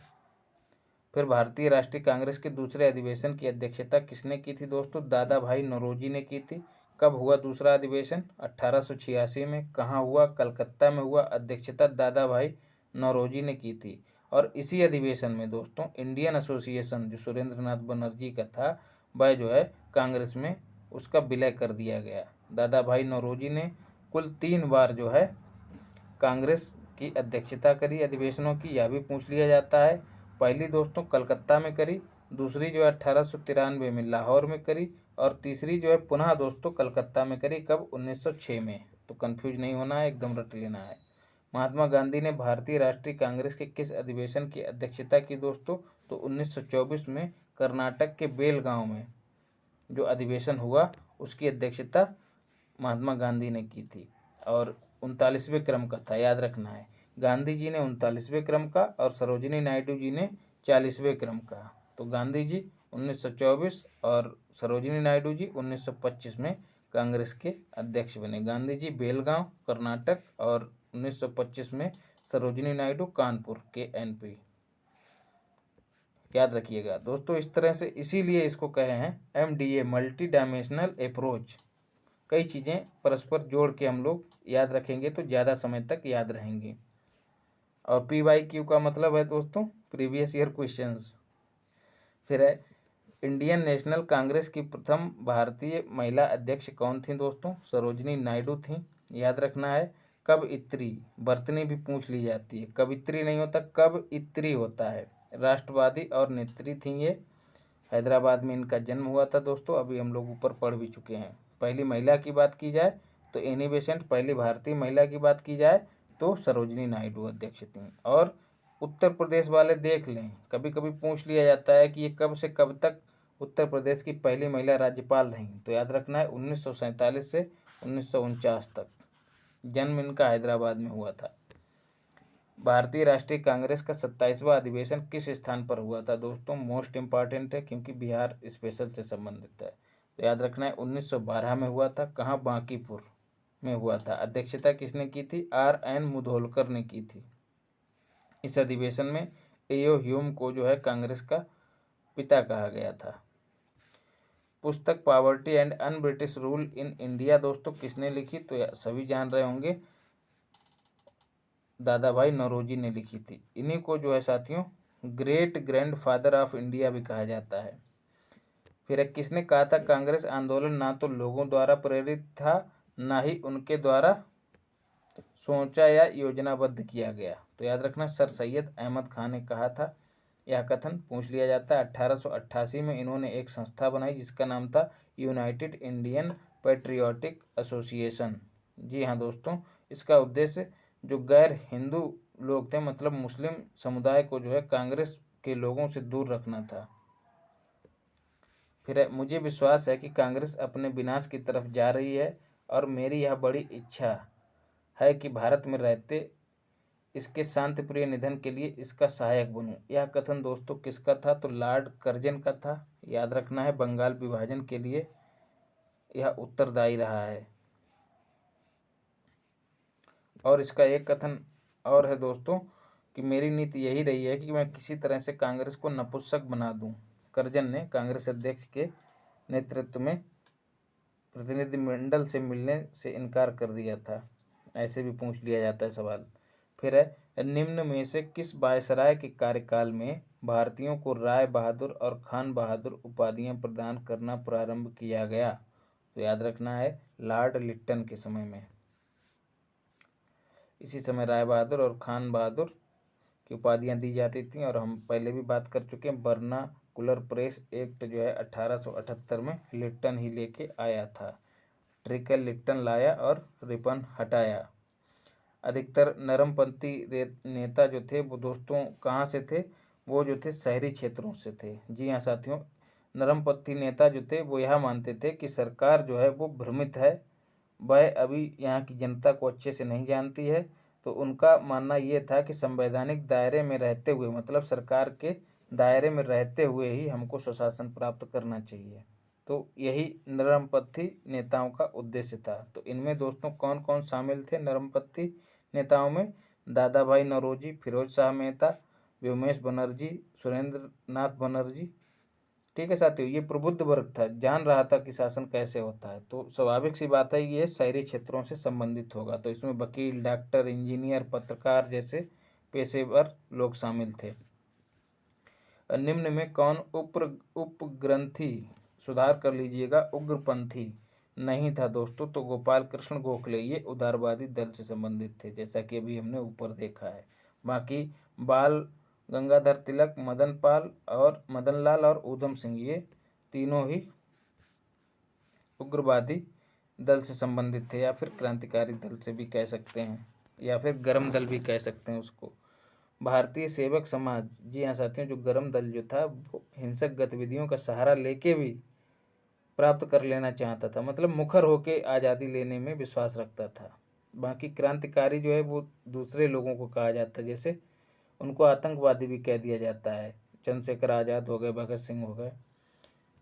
S1: फिर भारतीय राष्ट्रीय कांग्रेस के दूसरे अधिवेशन की अध्यक्षता किसने की थी दोस्तों? दादा भाई नौरोजी ने की थी। कब हुआ दूसरा अधिवेशन? 1886 में। कहाँ हुआ? कलकत्ता में हुआ। अध्यक्षता दादा भाई नौरोजी ने की थी। और इसी अधिवेशन में दोस्तों इंडियन एसोसिएशन जो सुरेंद्र नाथ बनर्जी का था, वह जो है कांग्रेस में उसका विलय कर दिया गया। दादा भाई नौरोजी ने कुल 3 बार जो है कांग्रेस की अध्यक्षता करी अधिवेशनों की, यह भी पूछ लिया जाता है। पहली दोस्तों कलकत्ता में करी, दूसरी जो है 1893 में लाहौर में करी, और तीसरी जो है पुनः दोस्तों कलकत्ता में करी। कब? 1906 में। तो कंफ्यूज नहीं होना है, एकदम रट लेना है। महात्मा गांधी ने भारतीय राष्ट्रीय कांग्रेस के किस अधिवेशन की अध्यक्षता की दोस्तों? तो 1924 में कर्नाटक के बेलगांव में जो अधिवेशन हुआ उसकी अध्यक्षता महात्मा गांधी ने की थी, और 39वें क्रम का था, याद रखना है। गांधी जी ने 39वें क्रम का और सरोजिनी नायडू जी ने 40वें क्रम का। तो गांधी जी 1924 और सरोजिनी नायडू जी 1925 में कांग्रेस के अध्यक्ष बने। गांधी जी बेलगांव कर्नाटक और 1925 में सरोजिनी नायडू कानपुर के NP। याद रखिएगा दोस्तों, इस तरह से इसीलिए इसको कहे हैं MDA मल्टी डायमेंशनल अप्रोच। कई चीज़ें परस्पर जोड़ के हम लोग याद रखेंगे तो ज़्यादा समय तक याद रहेंगी। और PYQ का मतलब है दोस्तों प्रीवियस ईयर क्वेश्चंस। फिर है इंडियन नेशनल कांग्रेस की प्रथम भारतीय महिला अध्यक्ष कौन थी दोस्तों? सरोजिनी नायडू थी, याद रखना है। कब इत्री, वर्तनी भी पूछ ली जाती है, कवित्री नहीं होता, कब इत्री होता है। राष्ट्रवादी और नेत्री थी ये। हैदराबाद में इनका जन्म हुआ था दोस्तों, अभी हम लोग ऊपर पढ़ भी चुके हैं। पहली महिला की बात की जाए तो एनी बेसेंट, पहली भारतीय महिला की बात की जाए तो सरोजिनी नायडू अध्यक्ष थी। और उत्तर प्रदेश वाले देख लें, कभी कभी पूछ लिया जाता है कि ये कब से कब तक उत्तर प्रदेश की पहली महिला राज्यपाल रहीं, तो याद रखना है 1947 से 1949 तक। जन्म इनका हैदराबाद में हुआ था। भारतीय राष्ट्रीय कांग्रेस का 27वां अधिवेशन किस स्थान पर हुआ था दोस्तों? मोस्ट इंपॉर्टेंट है क्योंकि बिहार स्पेशल से संबंधित है। तो याद रखना है 1912 में हुआ था। कहाँ? बांकीपुर में हुआ था। अध्यक्षता किसने की थी? RN मुधोलकर ने की थी। इस अधिवेशन में एओ ह्यूम को जो है कांग्रेस का पिता कहा गया था। पुस्तक poverty and un British rule in India दोस्तों किसने लिखी? तो सभी जान रहे होंगे, दादा भाई नौरोजी ने लिखी थी। इन्हीं को जो है साथियों great grand father of India भी कहा जाता है। फिर किसने कहा था कांग्रेस आंदोलन ना तो लोगों द्वारा प्रेरित था, ना ही उनके द्वारा सोचा या योजनाबद्ध किया गया? तो याद रखना सर सैयद अहमद खान ने कहा था। यह कथन पूछ लिया जाता है। 1888 में इन्होंने एक संस्था बनाई जिसका नाम था यूनाइटेड इंडियन पैट्रियोटिक एसोसिएशन। जी हाँ दोस्तों, इसका उद्देश्य जो गैर हिंदू लोग थे, मतलब मुस्लिम समुदाय को जो है कांग्रेस के लोगों से दूर रखना था। फिर मुझे विश्वास है कि कांग्रेस अपने विनाश की तरफ जा रही है, और मेरी यह बड़ी इच्छा है कि भारत में रहते इसके शांतिप्रिय निधन के लिए इसका सहायक बनूं। यह कथन दोस्तों किसका था? तो लॉर्ड कर्जन का था। याद रखना है बंगाल विभाजन के लिए यह उत्तरदायी रहा है। और इसका एक कथन और है दोस्तों कि मेरी नीति यही रही है कि मैं किसी तरह से कांग्रेस को नपुंसक बना दूं। कर्जन ने कांग्रेस अध्यक्ष के नेतृत्व में प्रतिनिधिमंडल से मिलने से इनकार कर दिया था। ऐसे भी पूछ लिया जाता है सवाल। फिर है निम्न में से किस वायसराय के कार्यकाल में भारतीयों को राय बहादुर और खान बहादुर उपाधियां प्रदान करना प्रारंभ किया गया? तो याद रखना है लॉर्ड लिट्टन के समय में। इसी समय राय बहादुर और खान बहादुर की उपाधियां दी जाती थी। और हम पहले भी बात कर चुके हैं, वर्नाकुलर प्रेस एक्ट जो है 1878 में लिट्टन ही लेके आया था। ट्रिकल लिट्टन लाया और रिपन हटाया। अधिकतर नरमपंथी नेता जो थे वो दोस्तों कहाँ से थे? वो जो थे शहरी क्षेत्रों से थे। जी हाँ साथियों, नरमपंथी नेता जो थे वो यह मानते थे कि सरकार जो है वो भ्रमित है, वह अभी यहाँ की जनता को अच्छे से नहीं जानती है। तो उनका मानना ये था कि संवैधानिक दायरे में रहते हुए, मतलब सरकार के दायरे में रहते हुए ही हमको स्वशासन प्राप्त करना चाहिए। तो यही नरमपंथी नेताओं का उद्देश्य था। तो इनमें दोस्तों कौन कौन शामिल थे नरमपंथी नेताओं में? दादा भाई नौरोजी, फिरोज शाह मेहता, व्योमेश बनर्जी, सुरेंद्र नाथ बनर्जी। ठीक है साथियों, ये प्रबुद्ध वर्ग था, जान रहा था कि शासन कैसे होता है। तो स्वाभाविक सी बात है, ये शहरी क्षेत्रों से संबंधित होगा। तो इसमें वकील, डॉक्टर, इंजीनियर, पत्रकार जैसे पेशेवर लोग शामिल थे। निम्न में कौन उपग्रंथी, सुधार कर लीजिएगा, उग्रपंथी नहीं था दोस्तों? तो गोपाल कृष्ण गोखले ये उदारवादी दल से संबंधित थे, जैसा कि अभी हमने ऊपर देखा है। बाकी बाल गंगाधर तिलक, मदन लाल और ऊधम सिंह, ये तीनों ही उग्रवादी दल से संबंधित थे, या फिर क्रांतिकारी दल से भी कह सकते हैं, या फिर गरम दल भी कह सकते हैं उसको। भारतीय सेवक समाज, जी हाँ साथियों, जो गरम दल जो था वो हिंसक गतिविधियों का सहारा लेके भी प्राप्त कर लेना चाहता था, मतलब मुखर होके आज़ादी लेने में विश्वास रखता था। बाकी क्रांतिकारी जो है वो दूसरे लोगों को कहा जाता है, जैसे उनको आतंकवादी भी कह दिया जाता है। चंद्रशेखर आज़ाद हो गए, भगत सिंह हो गए।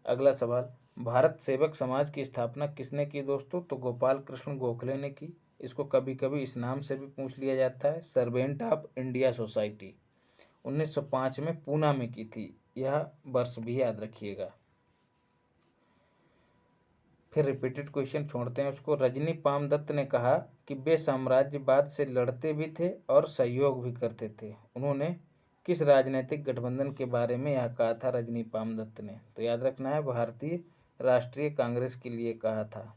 S1: अगला सवाल, भारत सेवक समाज की स्थापना किसने की दोस्तों? तो गोपाल कृष्ण गोखले ने की। इसको कभी कभी इस नाम से भी पूछ लिया जाता है, सर्वेंट ऑफ इंडिया सोसाइटी। 1905 में पूना में की थी, यह वर्ष भी याद रखिएगा। फिर रिपीटेड क्वेश्चन छोड़ते हैं उसको। रजनी पामदत्त ने कहा कि वे साम्राज्यवाद से लड़ते भी थे और सहयोग भी करते थे। उन्होंने किस राजनीतिक गठबंधन के बारे में यह कहा था रजनी पामदत्त ने? तो याद रखना है, भारतीय राष्ट्रीय कांग्रेस के लिए कहा था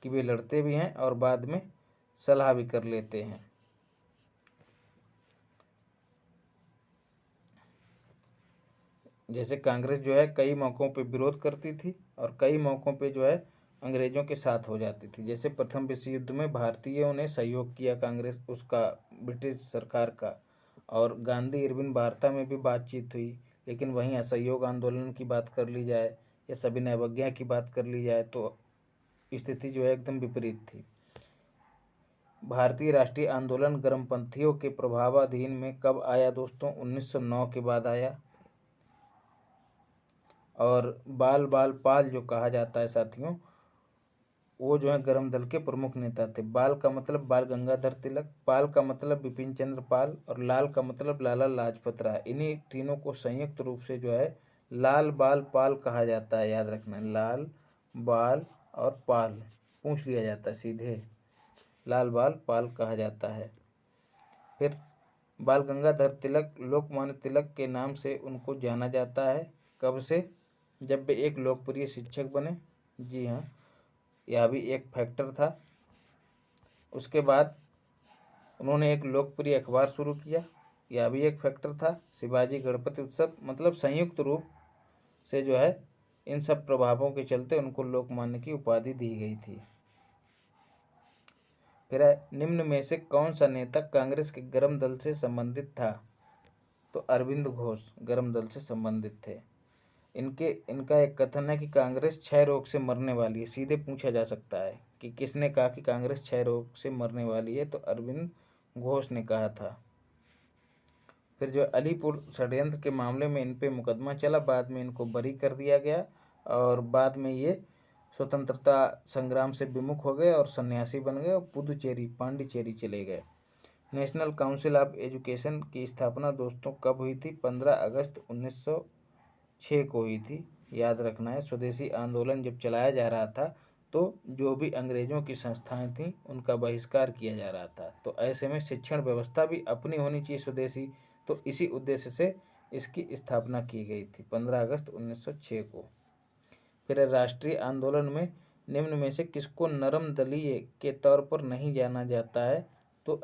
S1: कि वे लड़ते भी हैं और बाद में सलाह भी कर लेते हैं। जैसे कांग्रेस जो है कई मौक़ों पे विरोध करती थी और कई मौक़ों पे जो है अंग्रेज़ों के साथ हो जाती थी। जैसे प्रथम विश्व युद्ध में भारतीयों ने सहयोग किया कांग्रेस उसका, ब्रिटिश सरकार का, और गांधी इरविन वार्ता में भी बातचीत हुई। लेकिन वहीं असहयोग आंदोलन की बात कर ली जाए या सविनय अवज्ञा की बात कर ली जाए तो स्थिति जो है एकदम विपरीत थी। भारतीय राष्ट्रीय आंदोलन गर्मपंथियों के प्रभावाधीन में कब आया दोस्तों? 1909 के बाद आया। और बाल बाल पाल जो कहा जाता है साथियों, वो जो है गरम दल के प्रमुख नेता थे। बाल का मतलब बाल गंगाधर तिलक, पाल का मतलब बिपिन चंद्र पाल, और लाल का मतलब लाला लाजपत राय। इन्हीं तीनों को संयुक्त रूप से जो है लाल बाल पाल कहा जाता है। याद रखना, लाल बाल और पाल पूछ लिया जाता है सीधे, लाल बाल पाल कहा जाता है। फिर बाल गंगाधर तिलक, लोकमान्य तिलक के नाम से उनको जाना जाता है। कब से? जब वे एक लोकप्रिय शिक्षक बने। जी हाँ, यह भी एक फैक्टर था। उसके बाद उन्होंने एक लोकप्रिय अखबार शुरू किया, यह भी एक फैक्टर था। शिवाजी गणपति उत्सव, मतलब संयुक्त रूप से जो है इन सब प्रभावों के चलते उनको लोकमान्य की उपाधि दी गई थी। फिर निम्न में से कौन सा नेता कांग्रेस के गरम दल से संबंधित था? तो अरविंद घोष गरम दल से संबंधित थे। इनका एक कथन है कि कांग्रेस क्षय रोग से मरने वाली है। सीधे पूछा जा सकता है कि किसने कहा कि कांग्रेस क्षय रोग से मरने वाली है? तो अरविंद घोष ने कहा था। फिर जो अलीपुर षड्यंत्र के मामले में इन पे मुकदमा चला, बाद में इनको बरी कर दिया गया और बाद में ये स्वतंत्रता संग्राम से विमुख हो गए और सन्यासी बन गए और पुदुचेरी, पांडिचेरी चले गए। नेशनल काउंसिल ऑफ एजुकेशन की स्थापना दोस्तों कब हुई थी? 15 अगस्त 1906 को हुई थी। याद रखना है, स्वदेशी आंदोलन जब चलाया जा रहा था तो जो भी अंग्रेज़ों की संस्थाएं थीं उनका बहिष्कार किया जा रहा था। तो ऐसे में शिक्षण व्यवस्था भी अपनी होनी चाहिए स्वदेशी, तो इसी उद्देश्य से इसकी स्थापना की गई थी 15 अगस्त 1906 को। फिर राष्ट्रीय आंदोलन में निम्न में से किसको नरम दलीय के तौर पर नहीं जाना जाता है? तो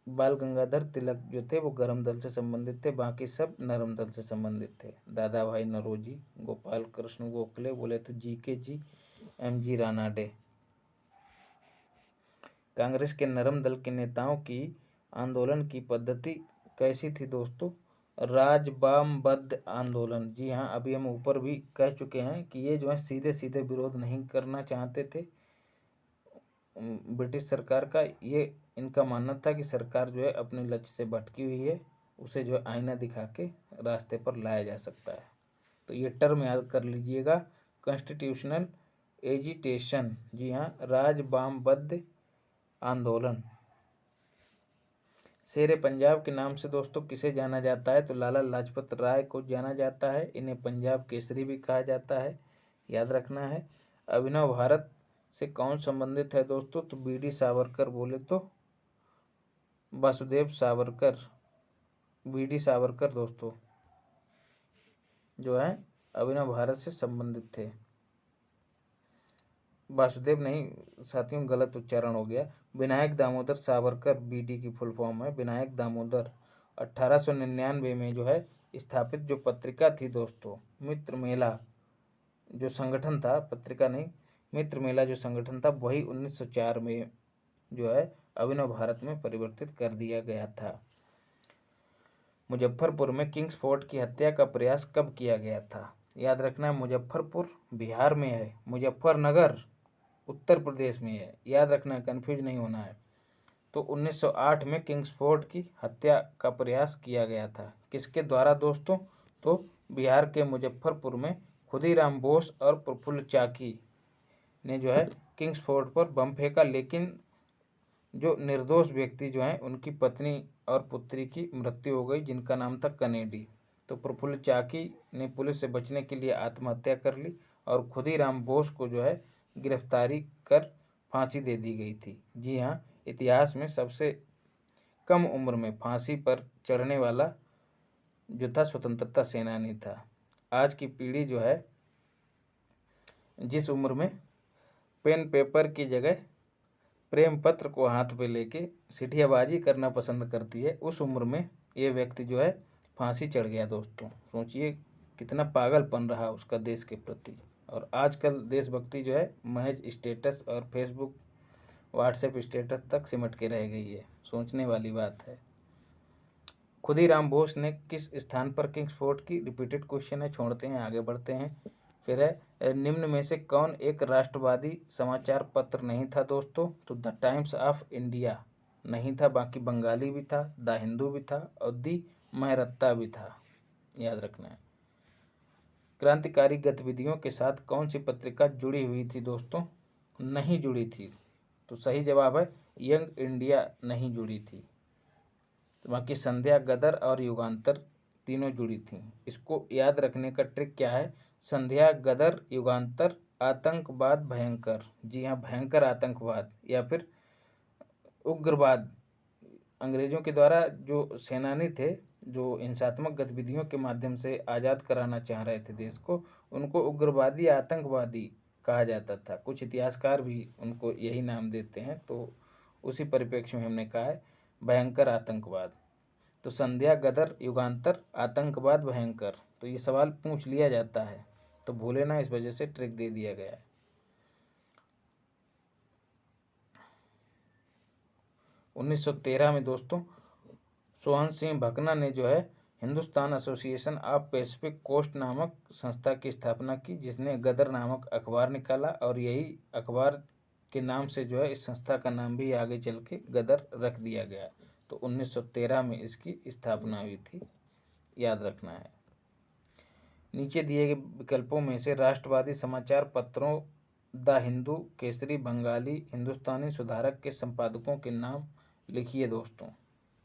S1: बाल गंगाधर तिलक जो थे वो गरम दल से संबंधित थे, बाकी सब नरम दल से संबंधित थे। दादा भाई नौरोजी, गोपाल कृष्ण गोखले बोले तो GK जी, MG रानाडे। कांग्रेस के नरम दल के नेताओं की आंदोलन की पद्धति कैसी थी दोस्तों? राजवामबद्ध आंदोलन। जी हाँ, अभी हम ऊपर भी कह चुके हैं कि ये जो है सीधे सीधे विरोध नहीं करना चाहते थे ब्रिटिश सरकार का। ये इनका मानना था कि सरकार जो है अपने लक्ष्य से भटकी हुई है, उसे जो है आईना दिखा के रास्ते पर लाया जा सकता है। तो ये टर्म याद कर लीजिएगा, कॉन्स्टिट्यूशनल एजिटेशन। जी हाँ, राजवामबद्ध आंदोलन। शेर पंजाब के नाम से दोस्तों किसे जाना जाता है? तो लाला लाजपत राय को जाना जाता है। इन्हें पंजाब केसरी भी कहा जाता है, याद रखना है। अभिनव भारत से कौन संबंधित है दोस्तों? तो बीडी सावरकर बोले तो वासुदेव सावरकर, बीडी सावरकर दोस्तों जो है अभिनव भारत से संबंधित थे। वासुदेव नहीं साथियों, गलत उच्चारण हो गया। विनायक दामोदर सावरकर बीडी की फुल फॉर्म है, विनायक दामोदर। 1899 में जो है स्थापित जो पत्रिका थी दोस्तों, मित्र मेला जो संगठन था, पत्रिका नहीं, मित्र मेला जो संगठन था, वही 1904 में जो है अभिनव भारत में परिवर्तित कर दिया गया था। मुजफ्फरपुर में किंग्स फोर्ट की हत्या का प्रयास कब किया गया था? याद रखना है, मुजफ्फरपुर बिहार में है, मुजफ्फरनगर उत्तर प्रदेश में है, याद रखना है, कन्फ्यूज नहीं होना है। तो 1908 में किंग्स फोर्ट की हत्या का प्रयास किया गया था। किसके द्वारा दोस्तों? तो बिहार के मुजफ्फरपुर में खुदीराम बोस और प्रफुल्ल चाकी ने जो है किंग्स फोर्ट पर बम फेंका, लेकिन जो निर्दोष व्यक्ति जो हैं उनकी पत्नी और पुत्री की मृत्यु हो गई, जिनका नाम था कनेडी। तो प्रफुल्ल चाकी ने पुलिस से बचने के लिए आत्महत्या कर ली और खुदीराम बोस को जो है गिरफ्तारी कर फांसी दे दी गई थी। जी हाँ, इतिहास में सबसे कम उम्र में फांसी पर चढ़ने वाला जो था स्वतंत्रता सेनानी था। आज की पीढ़ी जो है जिस उम्र में पेन पेपर की जगह प्रेम पत्र को हाथ पे लेके सिटियाबाजी करना पसंद करती है, उस उम्र में ये व्यक्ति जो है फांसी चढ़ गया दोस्तों। सोचिए कितना पागलपन रहा उसका देश के प्रति। और आजकल देशभक्ति जो है महज स्टेटस और फेसबुक व्हाट्सएप स्टेटस तक सिमट के रह गई है, सोचने वाली बात है। खुदीराम बोस ने किस स्थान पर किंग्स फोर्ट की? रिपीटेड क्वेश्चन है, छोड़ते हैं, आगे बढ़ते हैं। फिर है, निम्न में से कौन एक राष्ट्रवादी समाचार पत्र नहीं था दोस्तों? तो द टाइम्स ऑफ इंडिया नहीं था, बाकी बंगाली भी था, द हिंदू भी था और दी महरत्ता भी था, याद रखना है। क्रांतिकारी गतिविधियों के साथ कौन सी पत्रिका जुड़ी हुई थी दोस्तों? नहीं जुड़ी थी। तो सही जवाब है यंग इंडिया नहीं जुड़ी थी। तो बाकी संध्या, गदर और युगांतर तीनों जुड़ी थी। इसको याद रखने का ट्रिक क्या है? संध्या, गदर, युगांतर, आतंकवाद भयंकर। जी हाँ, भयंकर आतंकवाद या फिर उग्रवाद। अंग्रेजों के द्वारा जो सेनानी थे, जो हिंसात्मक गतिविधियों के माध्यम से आज़ाद कराना चाह रहे थे देश को, उनको उग्रवादी आतंकवादी कहा जाता था। कुछ इतिहासकार भी उनको यही नाम देते हैं। तो उसी परिप्रेक्ष्य में हमने कहा है भयंकर आतंकवाद। तो संध्या, गदर, युगांतर, आतंकवाद भयंकर। तो ये सवाल पूछ लिया जाता है, तो भूले ना, इस वजह से ट्रिक दे दिया गया है। 1913 में दोस्तों सोहन सिंह भकना ने जो है Hindustan Association of Pacific coast नामक संस्था की स्थापना की, जिसने गदर नामक अखबार निकाला और यही अखबार के नाम से जो है इस संस्था का नाम भी आगे चल के गदर रख दिया गया। तो 1913 में इसकी स्थापना हुई थी, याद रखना है। नीचे दिए गए विकल्पों में से राष्ट्रवादी समाचार पत्रों द हिंदू, केसरी, बंगाली, हिंदुस्तानी सुधारक के संपादकों के नाम लिखिए दोस्तों।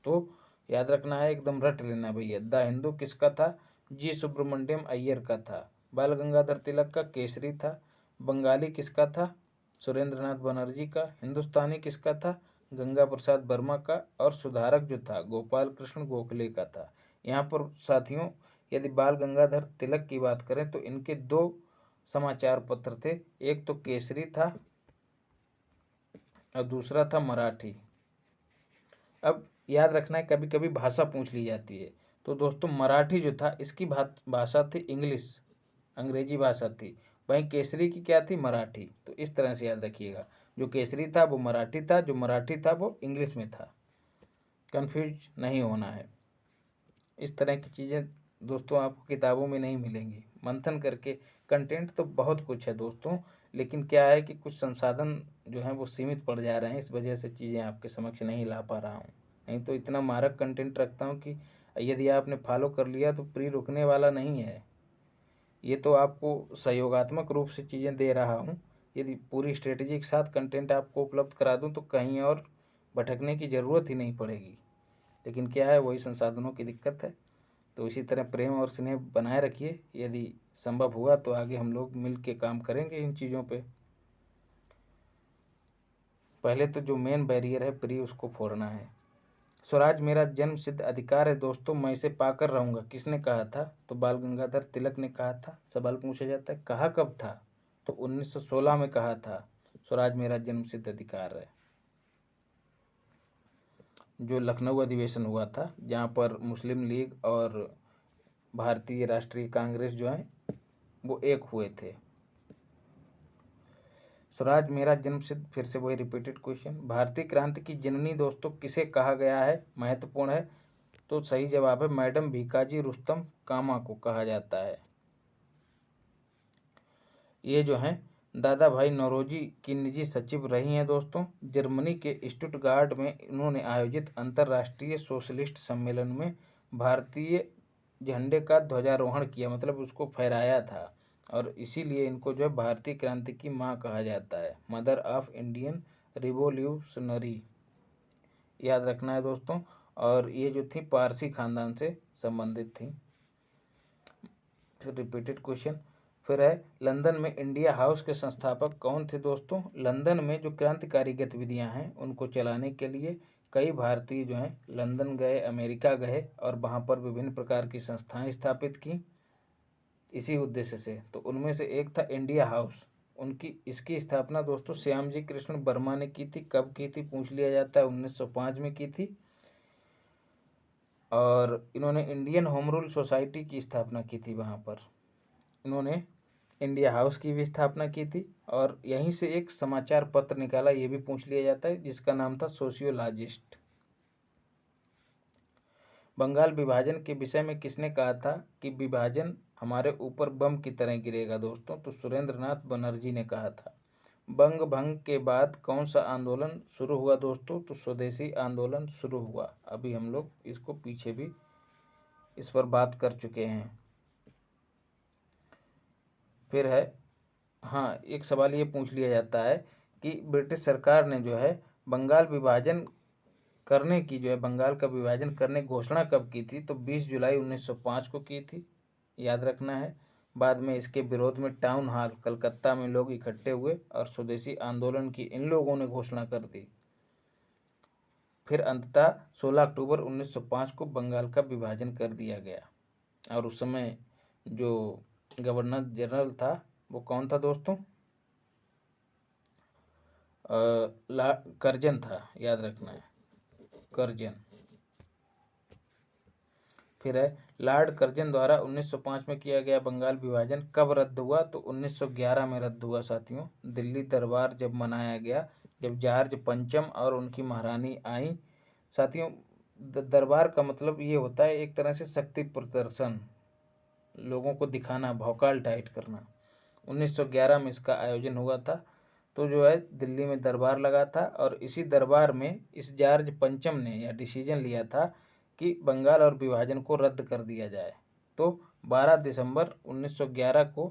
S1: तो याद रखना है, एकदम रट लेना भैया। द हिंदू किसका था? जी सुब्रमण्यम अय्यर का था। बाल गंगाधर तिलक का केसरी था। बंगाली किसका था? सुरेंद्रनाथ बनर्जी का। हिंदुस्तानी किसका था? गंगा प्रसाद वर्मा का। और सुधारक जो था गोपाल कृष्ण गोखले का था। यहाँ पर साथियों यदि बाल गंगाधर तिलक की बात करें तो इनके दो समाचार पत्र थे, एक तो केसरी था और दूसरा था मराठी। अब याद रखना है, कभी कभी भाषा पूछ ली जाती है। तो दोस्तों मराठी जो था इसकी भाषा थी इंग्लिश, अंग्रेजी भाषा थी। वहीं केसरी की क्या थी? मराठी। तो इस तरह से याद रखिएगा, जो केसरी था वो मराठी था, जो मराठी था वो इंग्लिश में था। कंफ्यूज नहीं होना है। इस तरह की चीज़ें दोस्तों आपको किताबों में नहीं मिलेंगी। मंथन करके कंटेंट तो बहुत कुछ है दोस्तों, लेकिन क्या है कि कुछ संसाधन जो हैं वो सीमित पड़ जा रहे हैं, इस वजह से चीज़ें आपके समक्ष नहीं ला पा रहा हूँ। नहीं तो इतना मारक कंटेंट रखता हूँ कि यदि आपने फॉलो कर लिया तो प्री रुकने वाला नहीं है। ये तो आपको सहयोगात्मक रूप से चीज़ें दे रहा हूँ। यदि पूरी स्ट्रेटेजी के साथ कंटेंट आपको उपलब्ध करा दूँ तो कहीं और भटकने की ज़रूरत ही नहीं पड़ेगी। लेकिन क्या है, वही संसाधनों की दिक्कत है। तो इसी तरह प्रेम और स्नेह बनाए रखिए। यदि संभव हुआ तो आगे हम लोग मिल के काम करेंगे इन चीज़ों पे। पहले तो जो मेन बैरियर है प्री, उसको फोड़ना है। स्वराज मेरा जन्म सिद्ध अधिकार है दोस्तों, मैं इसे पाकर रहूंगा, किसने कहा था? तो बाल गंगाधर तिलक ने कहा था। सवाल पूछा जाता है कहा कब था? तो 1916 में कहा था स्वराज मेरा जन्म सिद्ध अधिकार है। जो लखनऊ अधिवेशन हुआ था, जहाँ पर मुस्लिम लीग और भारतीय राष्ट्रीय कांग्रेस जो है वो एक हुए थे। स्वराज मेरा जन्म सिद्ध, फिर से वही रिपीटेड क्वेश्चन। भारतीय क्रांति की जननी दोस्तों किसे कहा गया है? महत्वपूर्ण है। तो सही जवाब है मैडम भीकाजी रुस्तम कामा को कहा जाता है। ये जो हैं दादा भाई नौरोजी की निजी सचिव रही हैं दोस्तों। जर्मनी के स्टुटगार्ट में इन्होंने आयोजित अंतर्राष्ट्रीय सोशलिस्ट सम्मेलन में भारतीय झंडे का ध्वजारोहण किया, मतलब उसको फहराया था। और इसीलिए इनको जो है भारतीय क्रांति की माँ कहा जाता है, मदर ऑफ इंडियन रिवोल्यूशनरी, याद रखना है दोस्तों। और ये जो थी पारसी खानदान से संबंधित थी। फिर रिपीटेड क्वेश्चन फिर है, लंदन में इंडिया हाउस के संस्थापक कौन थे दोस्तों? लंदन में जो क्रांतिकारी गतिविधियां हैं उनको चलाने के लिए कई भारतीय जो हैं लंदन गए, अमेरिका गए और वहाँ पर विभिन्न प्रकार की संस्थाएं स्थापित की इसी उद्देश्य से। तो उनमें से एक था इंडिया हाउस। इसकी स्थापना दोस्तों श्याम जी कृष्ण वर्मा ने की थी। कब की थी पूछ लिया जाता है, 1905 में की थी। और इन्होंने इंडियन होम रूल सोसाइटी की स्थापना की थी। वहाँ पर इन्होंने इंडिया हाउस की भी स्थापना की थी और यहीं से एक समाचार पत्र निकाला, ये भी पूछ लिया जाता है, जिसका नाम था सोशियोलॉजिस्ट। बंगाल विभाजन के विषय में किसने कहा था कि विभाजन हमारे ऊपर बम की तरह गिरेगा दोस्तों? तो सुरेंद्र नाथ बनर्जी ने कहा था। बंग भंग के बाद कौन सा आंदोलन शुरू हुआ दोस्तों? तो स्वदेशी आंदोलन शुरू हुआ। अभी हम लोग इसको पीछे भी इस पर बात कर चुके हैं। फिर है, हाँ, एक सवाल ये पूछ लिया जाता है कि ब्रिटिश सरकार ने जो है बंगाल विभाजन करने की जो है बंगाल का विभाजन करने की घोषणा कब की थी? तो 20 जुलाई 1905 को की थी, याद रखना है। बाद में इसके विरोध में टाउन हॉल कलकत्ता में लोग इकट्ठे हुए और स्वदेशी आंदोलन की इन लोगों ने घोषणा कर दी। फिर अंततः 16 अक्टूबर 1905 को बंगाल का विभाजन कर दिया गया। और उस समय जो गवर्नर जनरल था वो कौन था दोस्तों? कर्जन था, याद रखना है, कर्जन। फिर है, लॉर्ड कर्जन द्वारा 1905 में किया गया बंगाल विभाजन कब रद्द हुआ? तो 1911 में रद्द हुआ साथियों। दिल्ली दरबार जब मनाया गया, जब जॉर्ज पंचम और उनकी महारानी आई साथियों। दरबार का मतलब ये होता है एक तरह से शक्ति प्रदर्शन, लोगों को दिखाना, भौकाल टाइट करना। 1911 में इसका आयोजन हुआ था। तो जो है दिल्ली में दरबार लगा था और इसी दरबार में इस जॉर्ज पंचम ने यह डिसीजन लिया था कि बंगाल और विभाजन को रद्द कर दिया जाए। तो 12 दिसंबर 1911 को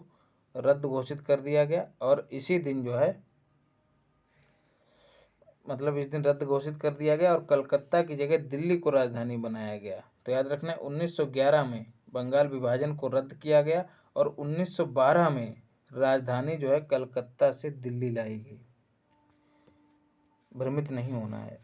S1: रद्द घोषित कर दिया गया और इसी दिन जो है, मतलब इस दिन रद्द घोषित कर दिया गया और कलकत्ता की जगह दिल्ली को राजधानी बनाया गया। तो याद रखना है 1911 में बंगाल विभाजन को रद्द किया गया और 1912 में राजधानी जो है कलकत्ता से दिल्ली लाई गई। भ्रमित नहीं होना है।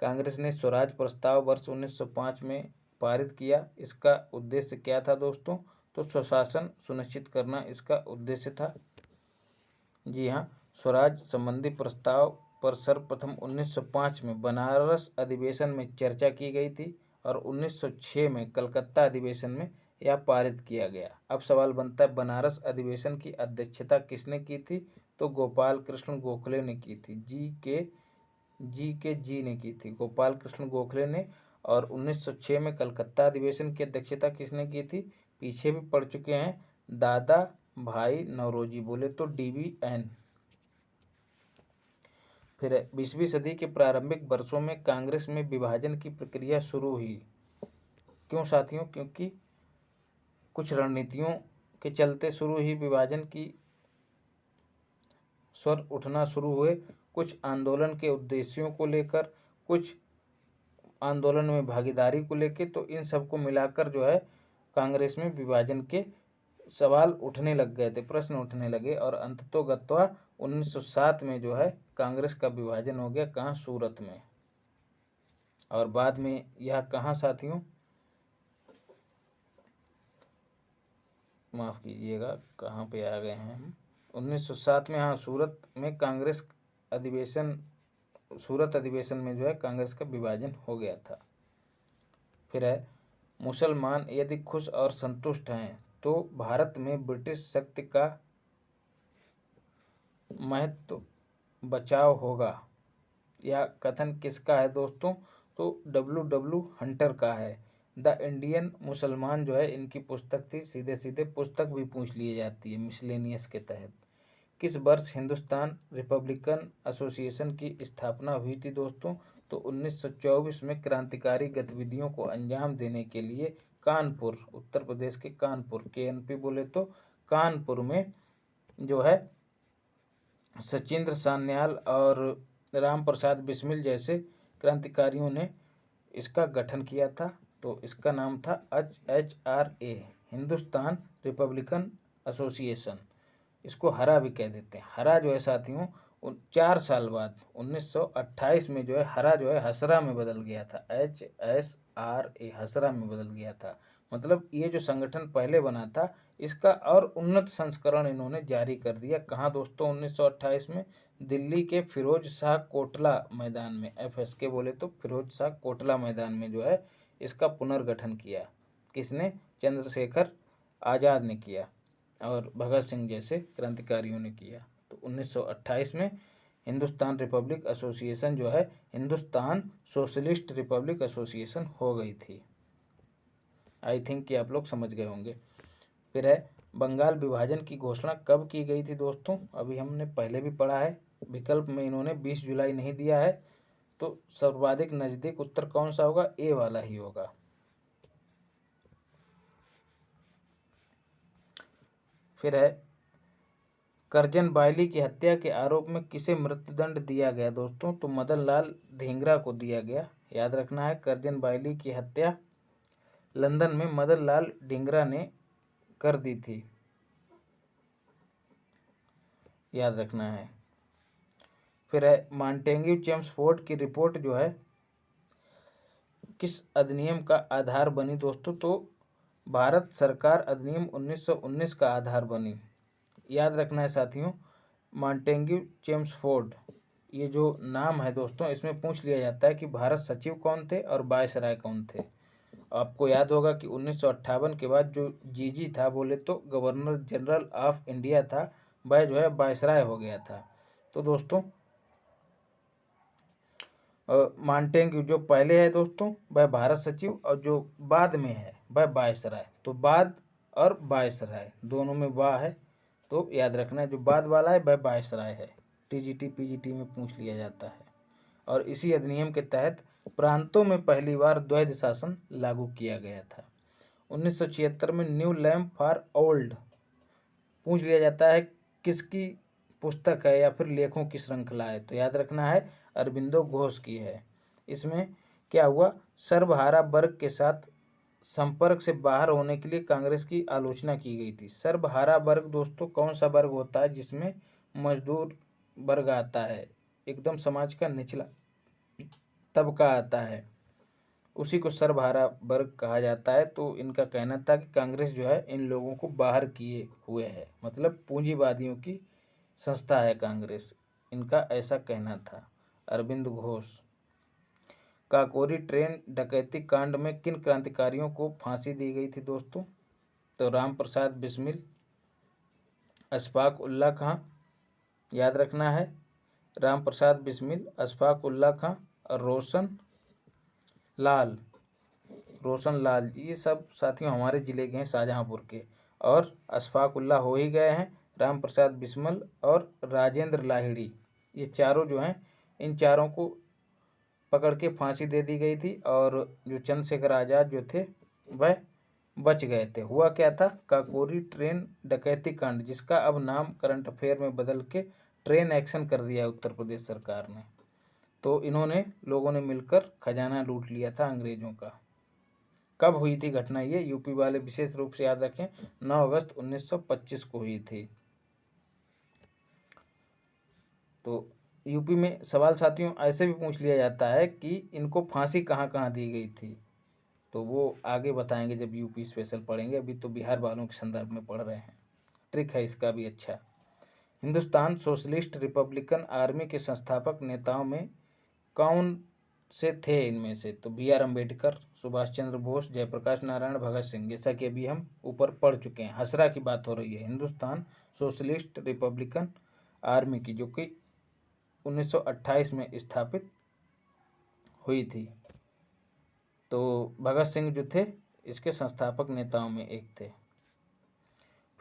S1: कांग्रेस ने स्वराज प्रस्ताव वर्ष 1905 में पारित किया। इसका उद्देश्य क्या था दोस्तों? तो स्वशासन सुनिश्चित करना इसका उद्देश्य था। जी हाँ, स्वराज संबंधी प्रस्ताव पर सर्वप्रथम 1905 में बनारस अधिवेशन में चर्चा की गई थी और 1906 में कलकत्ता अधिवेशन में यह पारित किया गया। अब सवाल बनता है बनारस अधिवेशन की अध्यक्षता किसने की थी? तो गोपाल कृष्ण गोखले ने की थी। जी ने की थी, गोपाल कृष्ण गोखले ने। और 1906 में कलकत्ता अधिवेशन की अध्यक्षता किसने की थी? पीछे भी पढ़ चुके हैं, दादा भाई नौरोजी, बोले तो DBN। फिर 20वीं सदी के प्रारंभिक वर्षों में कांग्रेस में विभाजन की प्रक्रिया शुरू हुई। क्यों साथियों? क्योंकि कुछ रणनीतियों के चलते शुरू हुई विभाजन की स्वर उठना शुरू हुए, कुछ आंदोलन के उद्देश्यों को लेकर, कुछ आंदोलन में भागीदारी को लेकर, तो इन सबको मिलाकर जो है कांग्रेस में विभाजन के सवाल उठने लग गए थे, प्रश्न उठने लगे, और अंततोगत्वा 1907 में जो है कांग्रेस का विभाजन हो गया। कहाँ? सूरत में। और बाद में यह कहाँ साथियों? माफ़ कीजिएगा, कहाँ पे आ गए हैं हम? 1907 में, हाँ, सूरत में कांग्रेस अधिवेशन, सूरत अधिवेशन में जो है कांग्रेस का विभाजन हो गया था। फिर है, मुसलमान यदि खुश और संतुष्ट हैं तो भारत में ब्रिटिश शक्ति का महत्व बचाव होगा। यह कथन किसका है दोस्तों? तो W हंटर का है। द इंडियन मुसलमान जो है इनकी पुस्तक थी। सीधे सीधे पुस्तक भी पूछ ली जाती है मिसलेनियस के तहत। किस वर्ष हिंदुस्तान रिपब्लिकन एसोसिएशन की स्थापना हुई थी दोस्तों? तो 1924 में क्रांतिकारी गतिविधियों को अंजाम देने के लिए कानपुर, उत्तर प्रदेश के कानपुर, KNP बोले तो कानपुर में जो है सचिंद्र सान्याल और राम प्रसाद बिस्मिल जैसे क्रांतिकारियों ने इसका गठन किया था। तो इसका नाम था HRA, हिंदुस्तान रिपब्लिकन एसोसिएशन। इसको हरा भी कह देते हैं। हरा जो है साथियों 4 साल बाद 1928 में जो है हरा जो है हसरा में बदल गया था। HSRA हसरा में बदल गया था। मतलब ये जो संगठन पहले बना था इसका और उन्नत संस्करण इन्होंने जारी कर दिया। कहाँ दोस्तों? 1928 में दिल्ली के फिरोज शाह कोटला मैदान में, FSK बोले तो फिरोज शाह कोटला मैदान में जो है इसका पुनर्गठन किया। किसने? चंद्रशेखर आज़ाद ने किया और भगत सिंह जैसे क्रांतिकारियों ने किया। तो 1928 में हिंदुस्तान रिपब्लिक एसोसिएशन जो है हिंदुस्तान सोशलिस्ट रिपब्लिक एसोसिएशन हो गई थी। आई थिंक कि आप लोग समझ गए होंगे। फिर है, बंगाल विभाजन की घोषणा कब की गई थी दोस्तों? अभी हमने पहले भी पढ़ा है। विकल्प में इन्होंने 20 जुलाई नहीं दिया है, तो सर्वाधिक नज़दीक उत्तर कौन सा होगा? ए वाला ही होगा। फिर है, करजन बायली की हत्या के आरोप में किसे मृत्युदंड दिया गया दोस्तों? तो मदन लाल धिंगरा को दिया गया। याद रखना है, करजन बायली की हत्या लंदन में मदन लाल धिंगरा ने कर दी थी, याद रखना है। फिर है, मॉन्टेग्यू चेम्सफोर्ड की रिपोर्ट जो है किस अधिनियम का आधार बनी दोस्तों? तो भारत सरकार अधिनियम 1919 का आधार बनी। याद रखना है साथियों, मॉन्टेग्यू चेम्सफोर्ड ये जो नाम है दोस्तों इसमें पूछ लिया जाता है कि भारत सचिव कौन थे और वायसराय कौन थे। आपको याद होगा कि 1958 के बाद जो GG था बोले तो गवर्नर जनरल ऑफ इंडिया था, वह जो है वायसराय हो गया था। तो दोस्तों मॉन्टेग्यू जो पहले है दोस्तों वह भारत सचिव और जो बाद में है वह वायसराय। तो बाद और वायसराय दोनों में वाह है, तो याद रखना है जो बाद वाला है वह वायसराय है। TGT PGT में पूछ लिया जाता है। और इसी अधिनियम के तहत प्रांतों में पहली बार द्वैध शासन लागू किया गया था। 1976 में न्यू लैम्प फॉर ओल्ड पूछ लिया जाता है किसकी पुस्तक है या फिर लेखों की श्रृंखला है? तो याद रखना है अरबिंदो घोष की है। इसमें क्या हुआ? सर्वहारा वर्ग के साथ संपर्क से बाहर होने के लिए कांग्रेस की आलोचना की गई थी। सर्वहारा वर्ग दोस्तों कौन सा वर्ग होता है? जिसमें मजदूर वर्ग आता है, एकदम समाज का निचला तबका आता है, उसी को सर्वहारा वर्ग कहा जाता है। तो इनका कहना था कि कांग्रेस जो है इन लोगों को बाहर किए हुए है, मतलब पूंजीवादियों की संस्था है कांग्रेस, इनका ऐसा कहना था। अरविंद घोष। काकोरी ट्रेन डकैती कांड में किन क्रांतिकारियों को फांसी दी गई थी दोस्तों? तो राम प्रसाद बिस्मिल, अशफाक उल्ला खां, याद रखना है राम प्रसाद बिस्मिल, अशफाक उल्ला खां और रोशन लाल रोशन लाल, ये सब साथियों हमारे ज़िले के हैं, शाहजहाँपुर के। और अशफाक उल्लाह हो ही गए हैं, राम प्रसाद बिस्मिल और राजेंद्र लाहिड़ी, ये चारों जो हैं, इन चारों को पकड़ के फांसी दे दी गई थी। और जो चंद्रशेखर आज़ाद जो थे वह बच गए थे। हुआ क्या था, काकोरी ट्रेन डकैती कांड, जिसका अब नाम करंट अफेयर में बदल के ट्रेन एक्शन कर दिया है उत्तर प्रदेश सरकार ने। तो इन्होंने लोगों ने मिलकर खजाना लूट लिया था अंग्रेजों का। कब हुई थी घटना ये, यूपी वाले विशेष रूप से याद रखें, 9 अगस्त 1925 को हुई थी। तो यूपी में सवाल साथियों ऐसे भी पूछ लिया जाता है कि इनको फांसी कहाँ कहाँ दी गई थी, तो वो आगे बताएंगे जब यूपी स्पेशल पढ़ेंगे, अभी तो बिहार वालों के संदर्भ में पढ़ रहे हैं। ट्रिक है इसका भी अच्छा। हिंदुस्तान सोशलिस्ट रिपब्लिकन आर्मी के संस्थापक नेताओं में कौन से थे इनमें से, तो बी आर अम्बेडकर, सुभाष चंद्र बोस, जयप्रकाश नारायण, भगत सिंह। जैसा कि अभी हम ऊपर पढ़ चुके हैं, हसरा की बात हो रही है हिंदुस्तान सोशलिस्ट रिपब्लिकन आर्मी की, जो कि 1928 में स्थापित हुई थी। तो भगत सिंह जो थे इसके संस्थापक नेताओं में एक थे।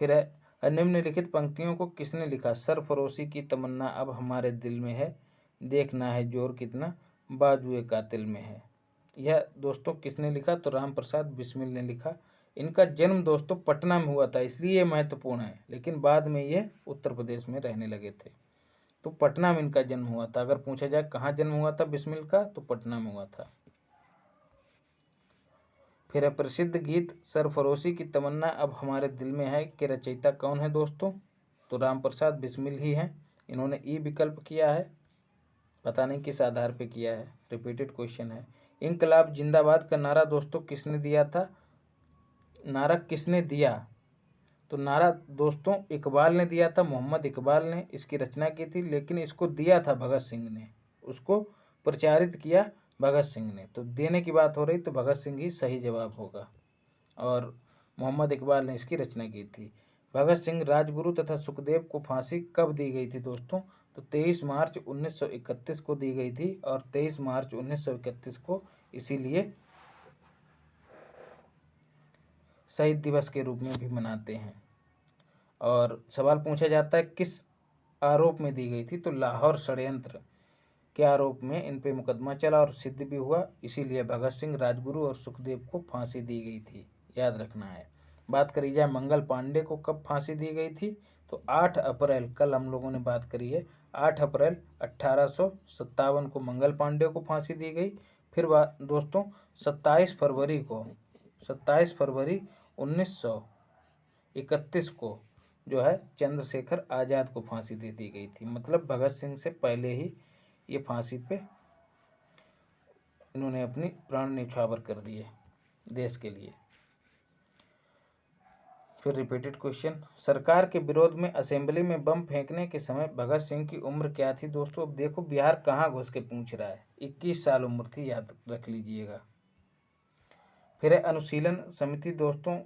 S1: फिर है, निम्नलिखित पंक्तियों को किसने लिखा, सरफरोशी की तमन्ना अब हमारे दिल में है, देखना है जोर कितना बाजुए कातिल में है। यह दोस्तों किसने लिखा, तो राम प्रसाद बिस्मिल ने लिखा। इनका जन्म दोस्तों पटना में हुआ था, इसलिए महत्वपूर्ण है, लेकिन बाद में ये उत्तर प्रदेश में रहने लगे थे। तो पटना में इनका जन्म हुआ था। अगर पूछा जाए कहाँ जन्म हुआ था बिस्मिल का, तो पटना में हुआ था। फिर है, प्रसिद्ध गीत सरफरोशी की तमन्ना अब हमारे दिल में है के रचयिता कौन है दोस्तों, तो राम प्रसाद बिस्मिल ही हैं। इन्होंने ई विकल्प किया है, पता नहीं किस आधार पे किया है, रिपीटेड क्वेश्चन है। इनकलाब जिंदाबाद का नारा दोस्तों किसने दिया था, नारा किसने दिया, तो नारा दोस्तों इकबाल ने दिया था, मोहम्मद इकबाल ने इसकी रचना की थी, लेकिन इसको दिया था भगत सिंह ने, उसको प्रचारित किया भगत सिंह ने। तो देने की बात हो रही तो भगत सिंह ही सही जवाब होगा, और मोहम्मद इकबाल ने इसकी रचना की थी। भगत सिंह, राजगुरु तथा सुखदेव को फांसी कब दी गई थी दोस्तों, तो 23 मार्च 1931 को दी गई थी, और 23 मार्च 1931 को इसीलिए शहीद दिवस के रूप में भी मनाते हैं। और सवाल पूछा जाता है किस आरोप में दी गई थी, तो लाहौर षड्यंत्र के आरोप में इन पे मुकदमा चला और सिद्ध भी हुआ, इसीलिए भगत सिंह, राजगुरु और सुखदेव को फांसी दी गई थी, याद रखना है। बात करी जाए मंगल पांडे को कब फांसी दी गई थी, तो 8 अप्रैल, कल हम लोगों ने बात करी है, 8 अप्रैल 1857 को मंगल पांडे को फांसी दी गई। फिर बात दोस्तों 27 फरवरी 1931 को जो है चंद्रशेखर आज़ाद को फांसी दे दी गई थी। मतलब भगत सिंह से पहले ही ये फांसी पे इन्होंने अपनी प्राण न्यौछावर कर दिए देश के लिए। फिर रिपीटेड क्वेश्चन, सरकार के विरोध में असेंबली में बम फेंकने के समय भगत सिंह की उम्र क्या थी दोस्तों। अब देखो बिहार कहाँ घुस के पूछ रहा है, 21 साल उम्र थी, याद रख लीजिएगा। फिर है, अनुशीलन समिति दोस्तों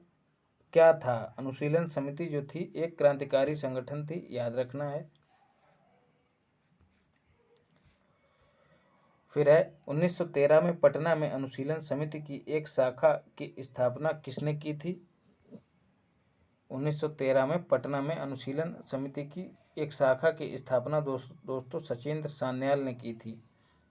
S1: क्या था, अनुशीलन समिति जो थी एक क्रांतिकारी संगठन थी, याद रखना है। फिर है, 1913 में पटना में अनुशीलन समिति की एक शाखा की स्थापना किसने की थी, 1913 में पटना में अनुशीलन समिति की एक शाखा की स्थापना दोस्तों सचेंद्र सान्याल ने की थी,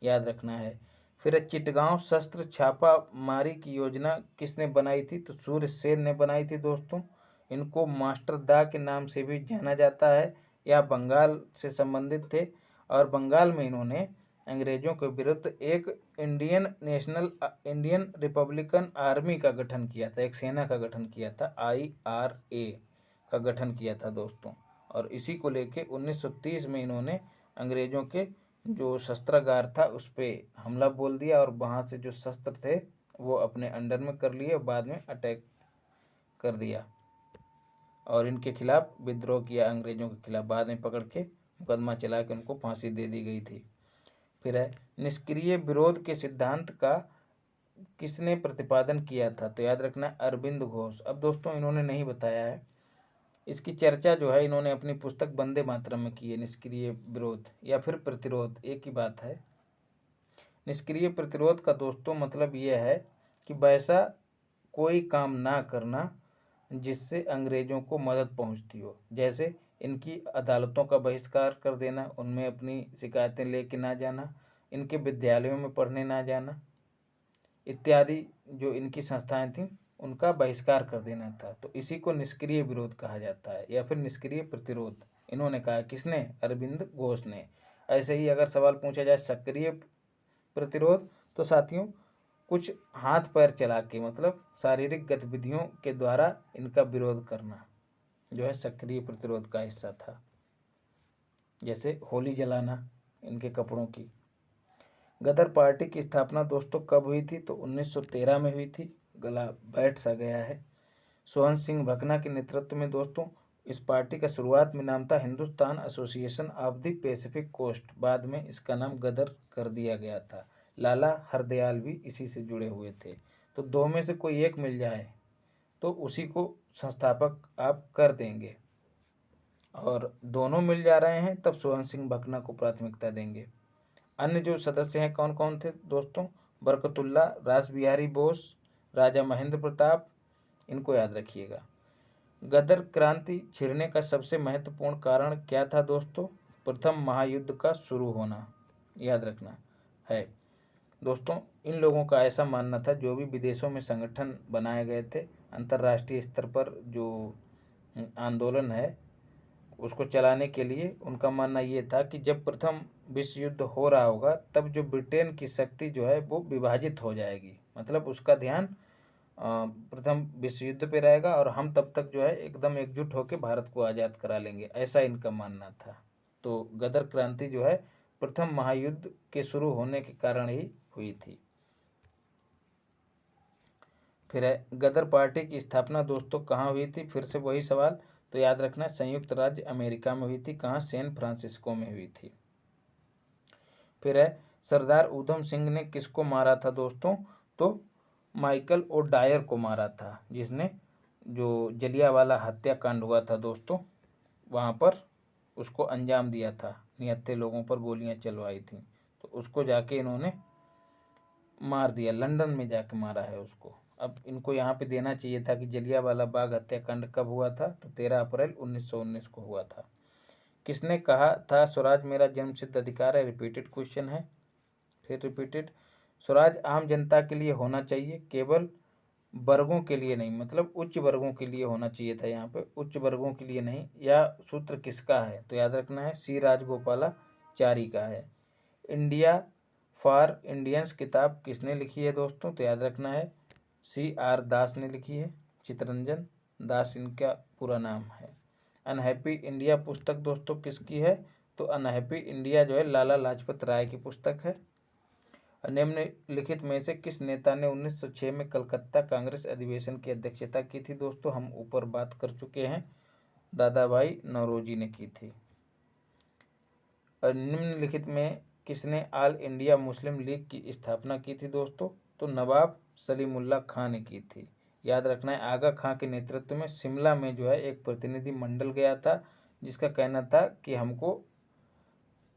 S1: याद रखना है। फिर चिटगांव शस्त्र छापा मारी की योजना किसने बनाई थी, तो सूर्य सेन ने बनाई थी दोस्तों। इनको मास्टर दा के नाम से भी जाना जाता है, या बंगाल से संबंधित थे, और बंगाल में इन्होंने अंग्रेजों के विरुद्ध एक इंडियन रिपब्लिकन आर्मी का गठन किया था, एक सेना का गठन किया था, IRA का गठन किया था दोस्तों। और इसी को लेके 1930 में इन्होंने अंग्रेजों के जो शस्त्रागार था उस पर हमला बोल दिया, और वहाँ से जो शस्त्र थे वो अपने अंडर में कर लिए, बाद में अटैक कर दिया और इनके खिलाफ विद्रोह किया, अंग्रेजों के खिलाफ। बाद में पकड़ के मुकदमा चला के उनको फांसी दे दी गई थी। फिर है, निष्क्रिय विरोध के सिद्धांत का किसने प्रतिपादन किया था, तो याद रखना अरविंद घोष। अब दोस्तों इन्होंने नहीं बताया है, इसकी चर्चा जो है इन्होंने अपनी पुस्तक वंदे मातरम में की है। निष्क्रिय विरोध या फिर प्रतिरोध एक ही बात है। निष्क्रिय प्रतिरोध का दोस्तों मतलब यह है कि वैसा कोई काम ना करना जिससे अंग्रेज़ों को मदद पहुंचती हो, जैसे इनकी अदालतों का बहिष्कार कर देना, उनमें अपनी शिकायतें लेके ना जाना, इनके विद्यालयों में पढ़ने ना जाना इत्यादि जो इनकी संस्थाएं थीं उनका बहिष्कार कर देना था। तो इसी को निष्क्रिय विरोध कहा जाता है या फिर निष्क्रिय प्रतिरोध। इन्होंने कहा, किसने? अरविंद घोष ने। ऐसे ही अगर सवाल पूछा जाए सक्रिय प्रतिरोध, तो साथियों कुछ हाथ पैर चला के मतलब शारीरिक गतिविधियों के द्वारा इनका विरोध करना जो है सक्रिय प्रतिरोध का हिस्सा था। जैसे होली जलाना इनके कपड़ों की। गदर पार्टी की स्थापना दोस्तों कब हुई थी? तो 1913 में हुई थी। गला बैठ सा गया है। सोहन सिंह भकना के नेतृत्व में दोस्तों इस पार्टी का शुरुआत में नाम था Hindustan Association of the Pacific Coast, बाद में इसका नाम गदर कर दिया गया था। लाला हरदयाल भी इसी से जुड़े हुए थे। तो दो में से कोई एक मिल जाए तो उसी को संस्थापक आप कर देंगे, और दोनों मिल जा रहे हैं तब सोहन सिंह भकना को प्राथमिकता देंगे। अन्य जो सदस्य हैं कौन कौन थे दोस्तों? बरकतुल्ला, रास बिहारी बोस, राजा महेंद्र प्रताप, इनको याद रखिएगा। गदर क्रांति छिड़ने का सबसे महत्वपूर्ण कारण क्या था दोस्तों? प्रथम महायुद्ध का शुरू होना, याद रखना है दोस्तों। इन लोगों का ऐसा मानना था, जो भी विदेशों में संगठन बनाए गए थे अंतर्राष्ट्रीय स्तर पर जो आंदोलन है उसको चलाने के लिए, उनका मानना ये था कि जब प्रथम विश्व युद्ध हो रहा होगा तब जो ब्रिटेन की शक्ति जो है वो विभाजित हो जाएगी, मतलब उसका ध्यान प्रथम विश्व युद्ध पे रहेगा और हम तब तक जो है एकदम एकजुट होकर भारत को आज़ाद करा लेंगे, ऐसा इनका मानना था। तो गदर क्रांति जो है प्रथम महायुद्ध के शुरू होने के कारण ही हुई थी। फिर है गदर पार्टी की स्थापना दोस्तों कहाँ हुई थी? फिर से वही सवाल, तो याद रखना संयुक्त राज्य अमेरिका में हुई थी। कहाँ? सैन फ्रांसिस्को में हुई थी। फिर है सरदार उधम सिंह ने किसको मारा था दोस्तों? तो माइकल ओ डायर को मारा था, जिसने जो जलियांवाला हत्याकांड हुआ था दोस्तों वहाँ पर उसको अंजाम दिया था, निहत्थे लोगों पर गोलियां चलवाई थी, तो उसको जाके इन्होंने मार दिया, लंदन में जाके मारा है उसको। अब इनको यहाँ पे देना चाहिए था कि जलियांवाला बाग हत्याकांड कब हुआ था? तो 13 अप्रैल 1919 को हुआ था। किसने कहा था स्वराज मेरा जन्मसिद्ध अधिकार है? रिपीटेड क्वेश्चन है, फिर रिपीटेड। स्वराज आम जनता के लिए होना चाहिए, केवल वर्गों के लिए नहीं, मतलब उच्च वर्गों के लिए होना चाहिए था, यहाँ पे उच्च वर्गों के लिए नहीं। या सूत्र किसका है? तो याद रखना है सी राजगोपालाचारी का है। इंडिया फॉर इंडियंस किताब किसने लिखी है दोस्तों? तो याद रखना है CR दास ने लिखी है, चित्तरंजन दास इनका पूरा नाम है। अनहैप्पी इंडिया पुस्तक दोस्तों किसकी है? तो अनहैप्पी इंडिया जो है लाला लाजपत राय की पुस्तक है। निम्नलिखित में से किस नेता ने 1906 में कलकत्ता कांग्रेस अधिवेशन की अध्यक्षता की थी दोस्तों? हम ऊपर बात कर चुके हैं, दादा भाई नौरोजी ने की थी। और निम्नलिखित में किसने ऑल इंडिया मुस्लिम लीग की स्थापना की थी दोस्तों? तो नवाब सलीमुल्लाह खां ने की थी। याद रखना है आगा खां के नेतृत्व में शिमला में जो है एक प्रतिनिधि मंडल गया था, जिसका कहना था कि हमको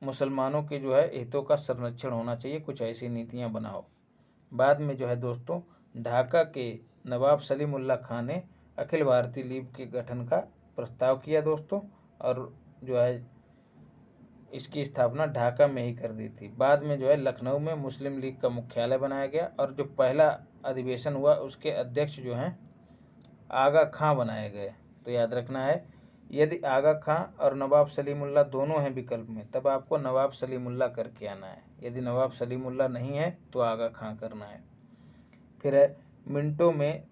S1: मुसलमानों के जो है हितों का संरक्षण होना चाहिए, कुछ ऐसी नीतियां बनाओ। बाद में जो है दोस्तों ढाका के नवाब सलीमुल्लाह खां ने अखिल भारतीय लीग के गठन का प्रस्ताव किया दोस्तों, और जो है इसकी स्थापना ढाका में ही कर दी थी। बाद में जो है लखनऊ में मुस्लिम लीग का मुख्यालय बनाया गया, और जो पहला अधिवेशन हुआ उसके अध्यक्ष जो हैं आगा खां बनाए गए। तो याद रखना है यदि आगा खां और नवाब सलीमुल्लाह दोनों हैं विकल्प में, तब आपको नवाब सलीमुल्लाह करके आना है। यदि नवाब सलीमुल्लाह नहीं है तो आगा खां करना है। फिर है मिंटो में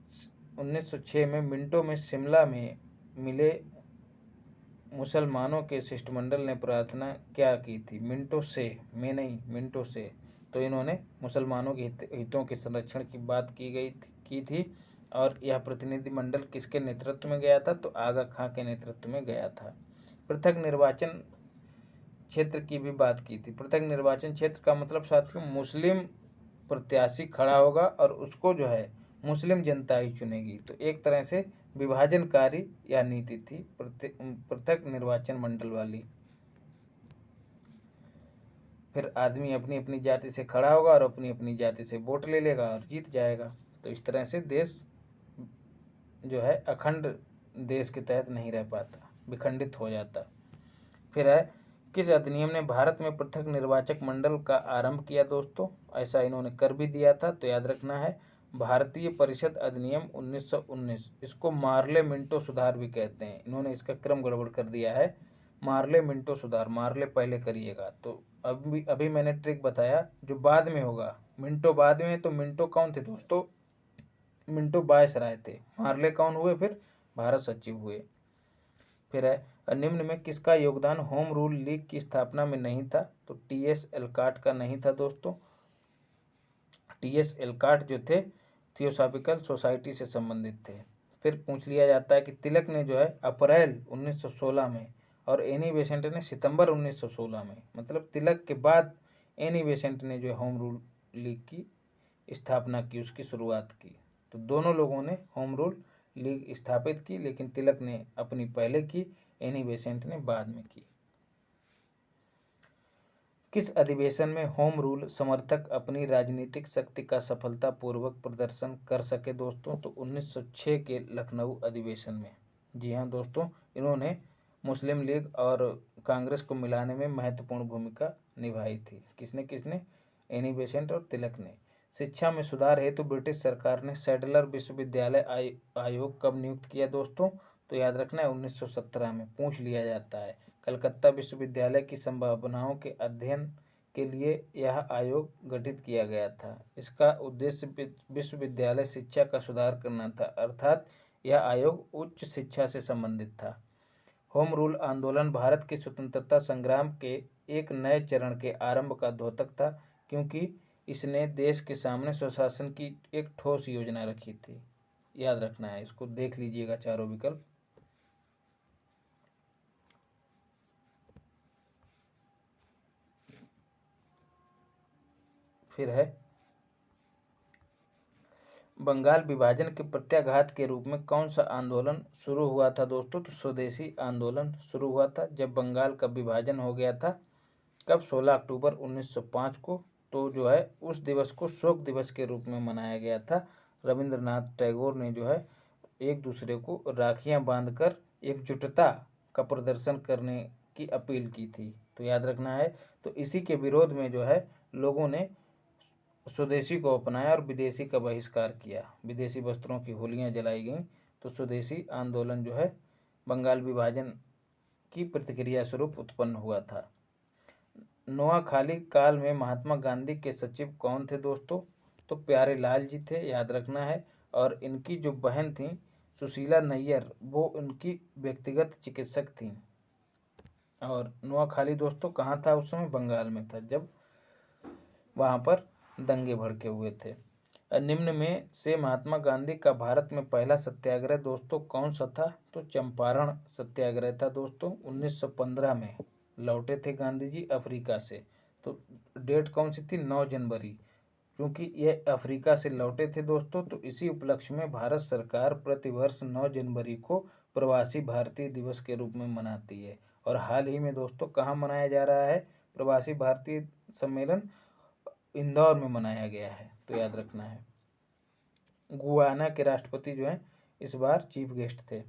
S1: 1906 में मिंटो में शिमला में मिले मुसलमानों के शिष्टमंडल ने प्रार्थना क्या की थी? मिंटो से में नहीं, मिंटो से। तो इन्होंने मुसलमानों के हितों के संरक्षण की बात की थी। और यह प्रतिनिधिमंडल किसके नेतृत्व में गया था? तो आगा खां के नेतृत्व में गया था। पृथक निर्वाचन क्षेत्र की भी बात की थी। पृथक निर्वाचन क्षेत्र का मतलब साथियों मुस्लिम प्रत्याशी खड़ा होगा और उसको जो है मुस्लिम जनता ही चुनेगी। तो एक तरह से विभाजनकारी यह नीति थी पृथक निर्वाचन मंडल वाली। फिर आदमी अपनी अपनी जाति से खड़ा होगा और अपनी अपनी जाति से वोट ले लेगा और जीत जाएगा। तो इस तरह से देश जो है अखंड देश के तहत नहीं रह पाता, विखंडित हो जाता। फिर है, किस अधिनियम ने भारत में पृथक निर्वाचक मंडल का आरंभ किया दोस्तों? ऐसा इन्होंने कर भी दिया था, तो याद रखना है भारतीय परिषद अधिनियम 1919। इसको मार्ले मिंटो सुधार भी कहते हैं। इन्होंने इसका क्रम गड़बड़ कर दिया है, मार्ले मिंटो सुधार, मार्ले पहले करिएगा। तो अभी अभी मैंने ट्रिक बताया जो बाद में होगा, मिंटो बाद में। तो मिंटो कौन थे दोस्तों? मिंटो वायसराय थे। मार्ले कौन हुए फिर? भारत सचिव हुए। फिर है, निम्न में किसका योगदान होम रूल लीग की स्थापना में नहीं था? तो टी.एस. एलकॉट का नहीं था दोस्तों। टी.एस. एलकॉट जो थे थियोसॉफिकल सोसाइटी से संबंधित थे। फिर पूछ लिया जाता है कि तिलक ने जो है अप्रैल 1916 में और एनी बेसेंट ने सितंबर 1916 में, मतलब तिलक के बाद एनी बेसेंट ने जो है होम रूल लीग की स्थापना की, उसकी शुरुआत की। तो दोनों लोगों ने होम रूल लीग स्थापित की, लेकिन तिलक ने अपनी पहले की, एनी बेसेंट ने बाद में की। किस अधिवेशन में होम रूल समर्थक अपनी राजनीतिक शक्ति का सफलतापूर्वक प्रदर्शन कर सके दोस्तों? तो 1906 के लखनऊ अधिवेशन में। जी हाँ दोस्तों, इन्होंने मुस्लिम लीग और कांग्रेस को मिलाने में महत्वपूर्ण भूमिका निभाई थी। किसने किसने? एनी बेसेंट और तिलक ने। शिक्षा में सुधार हेतु ब्रिटिश सरकार ने सैडलर विश्वविद्यालय आयोग कब नियुक्त किया दोस्तों? तो याद रखना है 1917 में। पूछ लिया जाता है। कलकत्ता विश्वविद्यालय की संभावनाओं के अध्ययन के लिए यह आयोग गठित किया गया था। इसका उद्देश्य विश्वविद्यालय शिक्षा का सुधार करना था, अर्थात यह आयोग उच्च शिक्षा से संबंधित था। होम रूल आंदोलन भारत के स्वतंत्रता संग्राम के एक नए चरण के आरंभ का द्योतक था, क्योंकि इसने देश के सामने स्वशासन की एक ठोस योजना रखी थी। याद रखना है, इसको देख लीजिएगा चारों विकल्प। फिर है, बंगाल विभाजन के प्रत्याघात के रूप में कौन सा आंदोलन शुरू हुआ था दोस्तों? तो स्वदेशी आंदोलन शुरू हुआ था जब बंगाल का विभाजन हो गया था। कब? 16 अक्टूबर 1905 को। तो जो है उस दिवस को शोक दिवस के रूप में मनाया गया था। रविंद्रनाथ टैगोर ने जो है एक दूसरे को राखियां बांधकर एकजुटता का प्रदर्शन करने की अपील की थी। तो याद रखना है। तो इसी के विरोध में जो है लोगों ने स्वदेशी को अपनाया और विदेशी का बहिष्कार किया। विदेशी वस्त्रों की होलियां जलाई गईं। तो स्वदेशी आंदोलन जो है बंगाल विभाजन की प्रतिक्रिया स्वरूप उत्पन्न हुआ था। नोआखाली काल में महात्मा गांधी के सचिव कौन थे दोस्तों? तो प्यारे लाल जी थे। याद रखना है। और इनकी जो बहन थी सुशीला नैयर, वो उनकी व्यक्तिगत चिकित्सक थी। और नोआखाली दोस्तों कहाँ था उस समय? बंगाल में था, जब वहाँ पर दंगे भड़के हुए थे। निम्न में से महात्मा गांधी का भारत में पहला सत्याग्रह दोस्तों कौन सा था? तो चंपारण सत्याग्रह था दोस्तों। 1915 में लौटे थे गांधी जी अफ्रीका से। तो डेट कौन सी थी? 9 जनवरी। क्योंकि ये अफ्रीका से लौटे थे दोस्तों, तो इसी उपलक्ष्य में भारत सरकार प्रतिवर्ष 9 जनवरी को प्रवासी भारतीय दिवस के रूप में मनाती है। और हाल ही में दोस्तों कहाँ मनाया जा रहा है प्रवासी भारतीय सम्मेलन? इंदौर में मनाया गया है। तो याद रखना है। गुयाना के राष्ट्रपति जो हैं इस बार चीफ गेस्ट थे।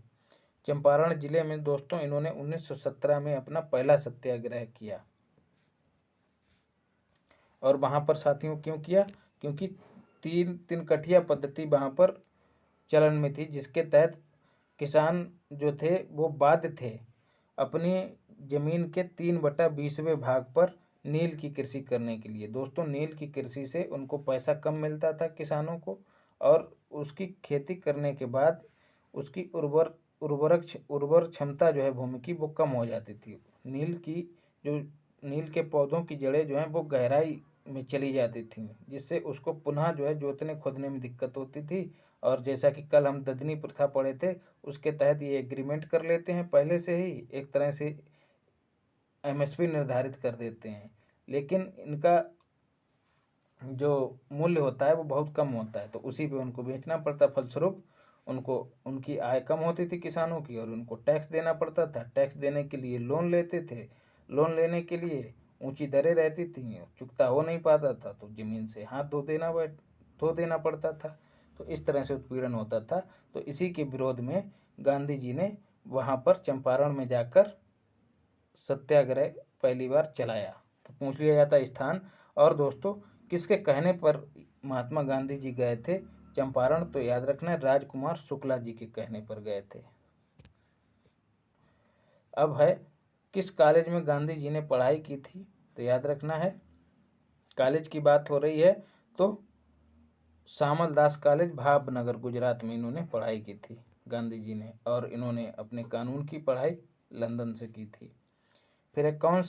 S1: चंपारण जिले में दोस्तों इन्होंने 1917 में अपना पहला सत्याग्रह किया। और वहाँ पर साथियों क्यों किया? क्योंकि तीन कठिया पद्धति वहाँ पर चलन में थी, जिसके तहत किसान जो थे वो बाध्य थे अपनी जमीन के 3/20वें भाग पर नील की कृषि करने के लिए। दोस्तों नील की कृषि से उनको पैसा कम मिलता था किसानों को, और उसकी खेती करने के बाद उसकी उर्वर क्षमता जो है भूमि की वो कम हो जाती थी। नील के पौधों की जड़ें जो हैं वो गहराई में चली जाती थी, जिससे उसको पुनः जो है जोतने खोदने में दिक्कत होती थी। और जैसा कि कल हम ददनी प्रथा पढ़े थे, उसके तहत ये एग्रीमेंट कर लेते हैं पहले से ही, एक तरह से एमएसपी निर्धारित कर देते हैं, लेकिन इनका जो मूल्य होता है वो बहुत कम होता है, तो उसी पे उनको बेचना पड़ता। फलस्वरूप उनको उनकी आय कम होती थी किसानों की, और उनको टैक्स देना पड़ता था। टैक्स देने के लिए लोन लेते थे, लोन लेने के लिए ऊंची दरें रहती थी, चुकता हो नहीं पाता था, तो ज़मीन से हाथ धो देना पड़ता था। तो इस तरह से उत्पीड़न होता था। तो इसी के विरोध में गांधी जी ने वहाँ पर चंपारण में जाकर सत्याग्रह पहली बार चलाया। तो पूछ लिया जाता स्थान। और दोस्तों, किसके कहने पर महात्मा गांधी जी गए थे चंपारण? तो याद रखना है, राजकुमार शुक्ला जी के कहने पर गए थे। अब है, किस कॉलेज में गांधी जी ने पढ़ाई की थी? तो याद रखना है, कॉलेज की बात हो रही है तो श्यामल दास कॉलेज भावनगर गुजरात में इन्होंने पढ़ाई की थी गांधी जी ने। और इन्होंने अपने कानून की पढ़ाई लंदन से की थी। फिर है, कौन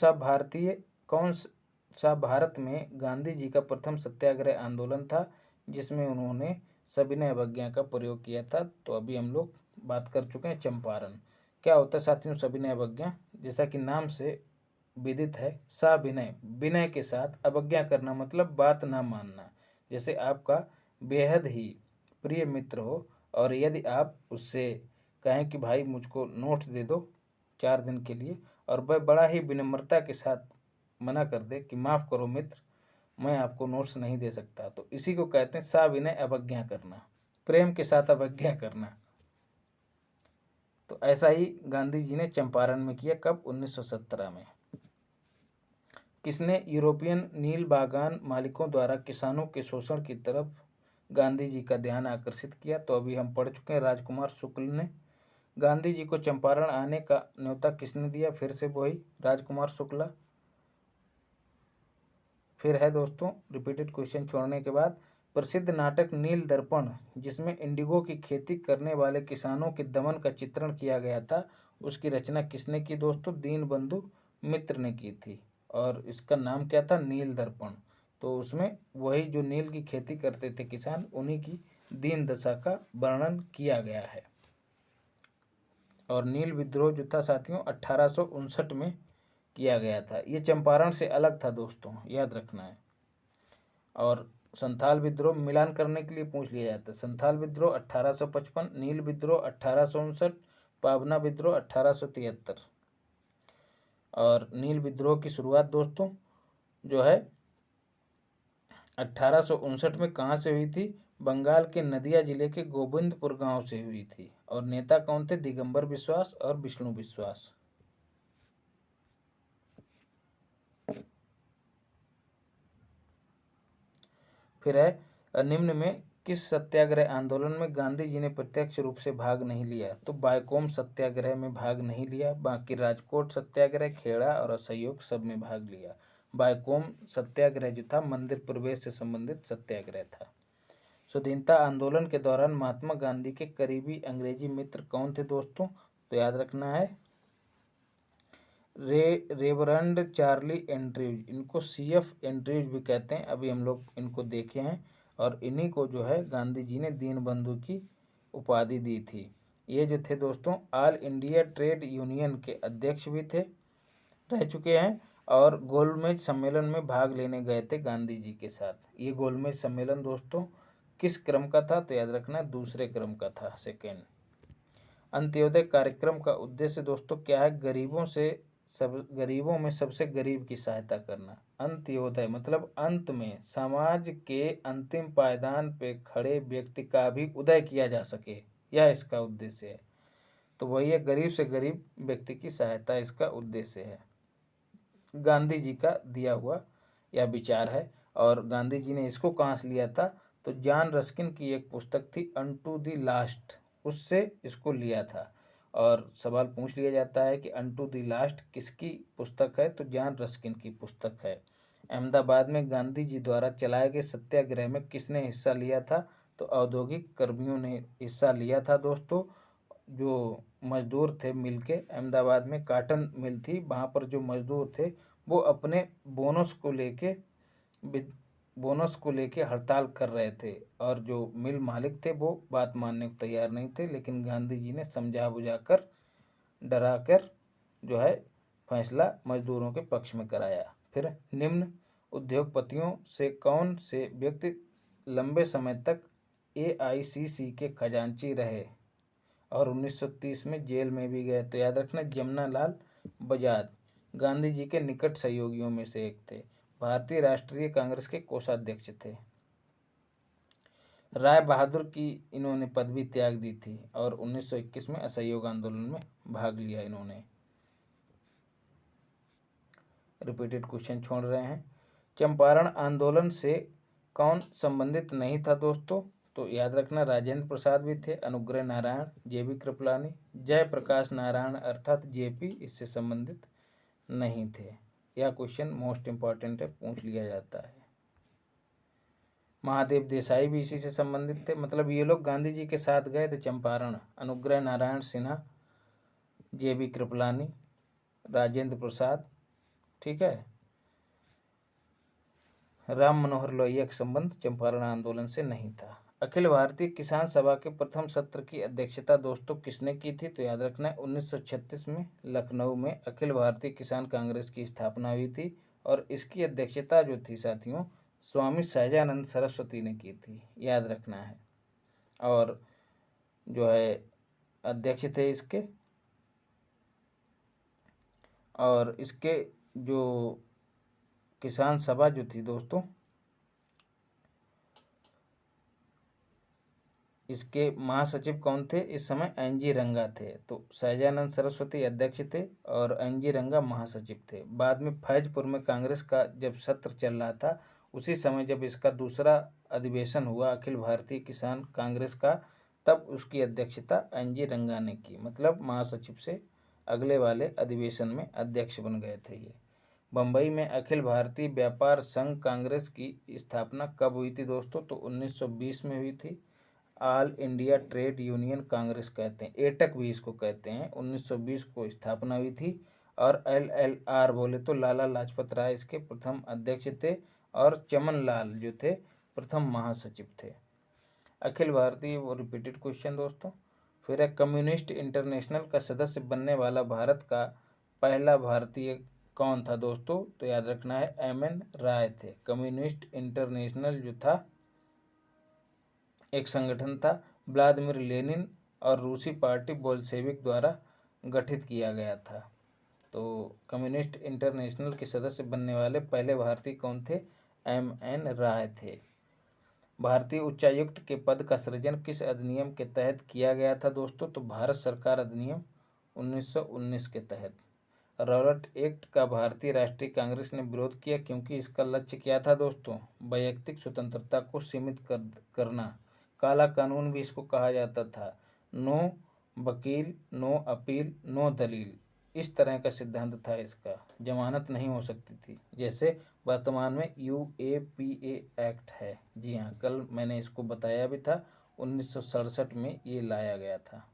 S1: सा भारत में गांधी जी का प्रथम सत्याग्रह आंदोलन था जिसमें उन्होंने सविनय अवज्ञा का प्रयोग किया था? तो अभी हम लोग बात कर चुके हैं चंपारण। क्या होता है साथियों सविनय अवज्ञा? जैसा कि नाम से विदित है, सविनय, विनय के साथ, अवज्ञा करना मतलब बात ना मानना। जैसे आपका बेहद ही प्रिय मित्र हो और यदि आप उससे कहें कि भाई मुझको नोट्स दे दो 4 दिन के लिए, और वह बड़ा ही विनम्रता के साथ मना कर दे कि माफ़ करो मित्र, मैं आपको नोट्स नहीं दे सकता, तो इसी को कहते हैं सविनय अवज्ञा करना, प्रेम के साथ अवज्ञा करना। तो ऐसा ही गांधी जी ने चंपारण में किया। कब? 1917 में। किसने यूरोपियन नील बागान मालिकों द्वारा किसानों के शोषण की तरफ गांधी जी का ध्यान आकर्षित किया? तो अभी हम पढ़ चुके हैं, राजकुमार शुक्ल ने। गांधी जी को चंपारण आने का न्योता किसने दिया? फिर से वही राजकुमार शुक्ला। फिर है दोस्तों, रिपीटेड क्वेश्चन छोड़ने के बाद, प्रसिद्ध नाटक नील दर्पण जिसमें इंडिगो की खेती करने वाले किसानों के दमन का चित्रण किया गया था, उसकी रचना किसने की दोस्तों? दीनबंधु मित्र ने की थी। और इसका नाम क्या था? नील दर्पण। तो उसमें वही जो नील की खेती करते थे किसान, उन्हीं की दीन दशा का वर्णन किया गया है। और नील विद्रोह जो था साथियों 1859 में किया गया था। ये चंपारण से अलग था दोस्तों, याद रखना है। और संथाल विद्रोह मिलान करने के लिए पूछ लिया जाता है। संथाल विद्रोह 1855, नील विद्रोह 1859, पावना विद्रोह 1873। और नील विद्रोह की शुरुआत दोस्तों जो है 1859 में कहाँ से हुई थी? बंगाल के नदिया जिले के गोविंदपुर गांव से हुई थी। और नेता कौन थे? दिगंबर बिश्वास और विष्णु विश्वास। फिर है, निम्न में किस सत्याग्रह आंदोलन में गांधी जी ने प्रत्यक्ष रूप से भाग नहीं लिया? तो बायकोम सत्याग्रह में भाग नहीं लिया, बाकी राजकोट सत्याग्रह, खेड़ा और असहयोग सब में भाग लिया। बायकोम सत्याग्रह जो था मंदिर प्रवेश से संबंधित सत्याग्रह था। स्वाधीनता आंदोलन के दौरान महात्मा गांधी के करीबी अंग्रेजी मित्र कौन थे दोस्तों? तो याद रखना है, रेवरंड चार्ली एंड्रयूज, इनको CF एंड्रयूज भी कहते हैं, अभी हम लोग इनको देखे हैं। और इन्हीं को जो है गांधी जी ने दीनबंधु की उपाधि दी थी। ये जो थे दोस्तों ऑल इंडिया ट्रेड यूनियन के अध्यक्ष भी थे, रह चुके हैं। और गोलमेज सम्मेलन में भाग लेने गए थे गांधी जी के साथ। ये गोलमेज सम्मेलन दोस्तों किस क्रम का था? तो याद रखना दूसरे क्रम का था, सेकेंड। अंत्योदय कार्यक्रम का उद्देश्य दोस्तों क्या है? गरीबों में सबसे गरीब की सहायता करना। अंत्योदय मतलब अंत में, समाज के अंतिम पायदान पे खड़े व्यक्ति का भी उदय किया जा सके, यह इसका उद्देश्य है। तो वही है, गरीब से गरीब व्यक्ति की सहायता इसका उद्देश्य है। गांधी जी का दिया हुआ यह विचार है। और गांधी जी ने इसको कहाँ से लिया था? तो जॉन रस्किन की एक पुस्तक थी अनटू द लास्ट, उससे इसको लिया था। और सवाल पूछ लिया जाता है कि अनटू द लास्ट किसकी पुस्तक है? तो जॉन रस्किन की पुस्तक है। अहमदाबाद में गांधी जी द्वारा चलाए गए सत्याग्रह में किसने हिस्सा लिया था? तो औद्योगिक कर्मियों ने हिस्सा लिया था दोस्तों। जो मजदूर थे मिल के, अहमदाबाद में काटन मिल थी, वहाँ पर जो मजदूर थे वो अपने बोनस को लेके हड़ताल कर रहे थे। और जो मिल मालिक थे वो बात मानने को तैयार नहीं थे, लेकिन गांधी जी ने समझा बुझा कर, डरा कर जो है फैसला मजदूरों के पक्ष में कराया। फिर निम्न उद्योगपतियों से कौन से व्यक्ति लंबे समय तक AICC के खजांची रहे और 1930 में जेल में भी गए? तो याद रखना, जमनालाल बजाज गांधी जी के निकट सहयोगियों में से एक थे। भारतीय राष्ट्रीय कांग्रेस के कोषाध्यक्ष थे। राय बहादुर की इन्होंने पदवी त्याग दी थी और 1921 में असहयोग आंदोलन में भाग लिया इन्होंने। रिपीटेड क्वेश्चन छोड़ रहे हैं। चंपारण आंदोलन से कौन संबंधित नहीं था दोस्तों? तो याद रखना, राजेंद्र प्रसाद भी थे, अनुग्रह नारायण, जेबी कृपलानी, जयप्रकाश नारायण अर्थात जेपी इससे संबंधित नहीं थे। यह क्वेश्चन मोस्ट इंपॉर्टेंट है, पूछ लिया जाता है। महादेव देसाई भी इसी से संबंधित थे, मतलब ये लोग गांधी जी के साथ गए थे चंपारण। अनुग्रह नारायण सिन्हा, जेबी कृपलानी, राजेंद्र प्रसाद, ठीक है। राम मनोहर लोहिया का संबंध चंपारण आंदोलन से नहीं था। अखिल भारतीय किसान सभा के प्रथम सत्र की अध्यक्षता दोस्तों किसने की थी? तो याद रखना है 1936 में लखनऊ में अखिल भारतीय किसान कांग्रेस की स्थापना हुई थी और इसकी अध्यक्षता जो थी साथियों स्वामी सहजानंद सरस्वती ने की थी, याद रखना है। और जो है अध्यक्ष थे इसके, और इसके जो किसान सभा जो थी दोस्तों, इसके महासचिव कौन थे इस समय? एनजी रंगा थे। तो सहजानंद सरस्वती अध्यक्ष थे और एनजी रंगा महासचिव थे। बाद में फैजपुर में कांग्रेस का जब सत्र चल रहा था उसी समय जब इसका दूसरा अधिवेशन हुआ अखिल भारतीय किसान कांग्रेस का, तब उसकी अध्यक्षता एनजी रंगा ने की, मतलब महासचिव से अगले वाले अधिवेशन में अध्यक्ष बन गए थे ये। बम्बई में अखिल भारतीय व्यापार संघ कांग्रेस की स्थापना कब हुई थी दोस्तों? तो 1920 में हुई थी। All India trade union Congress कहते हैं, एटक भी इसको कहते हैं। 1920 को स्थापना हुई थी और LLR बोले तो लाला लाजपत राय इसके प्रथम अध्यक्ष थे और चमन लाल जो थे प्रथम महासचिव थे। अखिल भारतीय, वो रिपीटेड क्वेश्चन दोस्तों। फिर है कम्युनिस्ट इंटरनेशनल का सदस्य बनने वाला भारत का पहला भारतीय कौन था दोस्तों? तो याद रखना है MN राय थे। कम्युनिस्ट इंटरनेशनल जो था एक संगठन था, व्लादिमीर लेनिन और रूसी पार्टी बोल्शेविक द्वारा गठित किया गया था। तो कम्युनिस्ट इंटरनेशनल के सदस्य बनने वाले पहले भारतीय कौन थे? MN राय थे। भारतीय उच्चायुक्त के पद का सृजन किस अधिनियम के तहत किया गया था दोस्तों? तो भारत सरकार अधिनियम 1919 के तहत। रॉलेट एक्ट का भारतीय राष्ट्रीय कांग्रेस ने विरोध किया क्योंकि इसका लक्ष्य क्या था दोस्तों? वैयक्तिक स्वतंत्रता को सीमित करना। काला कानून भी इसको कहा जाता था। नो वकील, नो अपील, नो दलील, इस तरह का सिद्धांत था इसका। जमानत नहीं हो सकती थी, जैसे वर्तमान में UAPA एक्ट है। जी हाँ, कल मैंने इसको बताया भी था, 1967 में ये लाया गया था।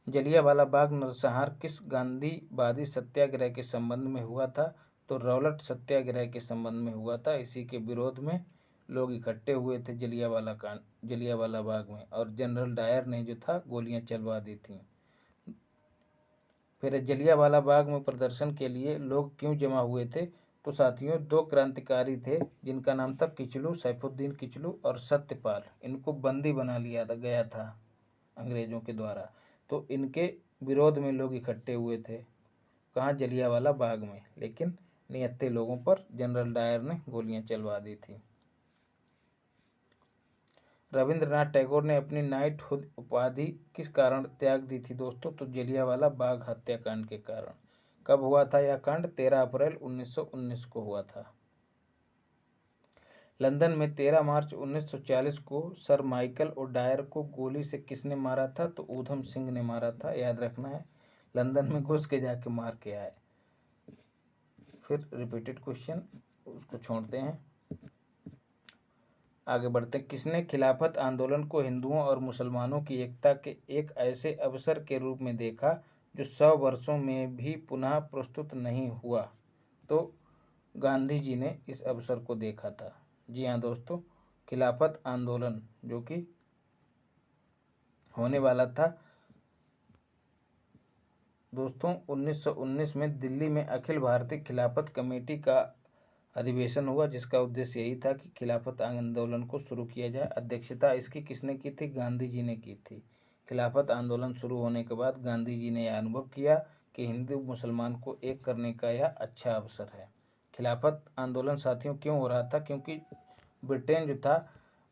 S1: जलियांवाला बाग नरसंहार किस गांधीवादी सत्याग्रह के संबंध में हुआ था? तो रॉलेट सत्याग्रह के संबंध में हुआ था। इसी के विरोध में लोग इकट्ठे हुए थे जलियांवाला बाग में, और जनरल डायर ने जो था गोलियां चलवा दी थी। फिर जलियांवाला बाग में प्रदर्शन के लिए लोग क्यों जमा हुए थे? तो साथियों दो क्रांतिकारी थे जिनका नाम था किचलू, सैफुद्दीन किचलू और सत्यपाल। इनको बंदी बना लिया गया था अंग्रेजों के द्वारा। तो इनके विरोध में लोग इकट्ठे हुए थे। कहाँ? जलियांवाला बाग में। लेकिन निहत्थे लोगों पर जनरल डायर ने गोलियां चलवा दी थी। रविंद्रनाथ टैगोर ने अपनी नाइटहुड उपाधि किस कारण त्याग दी थी दोस्तों? तो जलियांवाला बाग हत्याकांड के कारण। कब हुआ था यह कांड? 13 अप्रैल 1919 को हुआ था। लंदन में 13 मार्च 1940 को सर माइकल ओडायर को गोली से किसने मारा था? तो ऊधम सिंह ने मारा था, याद रखना है। लंदन में घुस के जाके मार के आए। फिर रिपीटेड क्वेश्चन, उसको छोड़ते हैं, आगे बढ़ते हैं। किसने खिलाफत आंदोलन को हिंदुओं और मुसलमानों की एकता के एक ऐसे अवसर के रूप में देखा जो 100 वर्षों में भी पुनः प्रस्तुत नहीं हुआ? तो गांधी जी ने इस अवसर को देखा था। जी हाँ दोस्तों, खिलाफत आंदोलन जो कि होने वाला था दोस्तों 1919 में दिल्ली में अखिल भारतीय खिलाफत कमेटी का अधिवेशन हुआ, जिसका उद्देश्य यही था कि खिलाफत आंदोलन को शुरू किया जाए। अध्यक्षता इसकी किसने की थी? गांधी जी ने की थी। खिलाफत आंदोलन शुरू होने के बाद गांधी जी ने यह अनुभव किया कि हिंदू मुसलमान को एक करने का यह अच्छा अवसर है। खिलाफत आंदोलन साथियों क्यों हो रहा था? क्योंकि ब्रिटेन जो था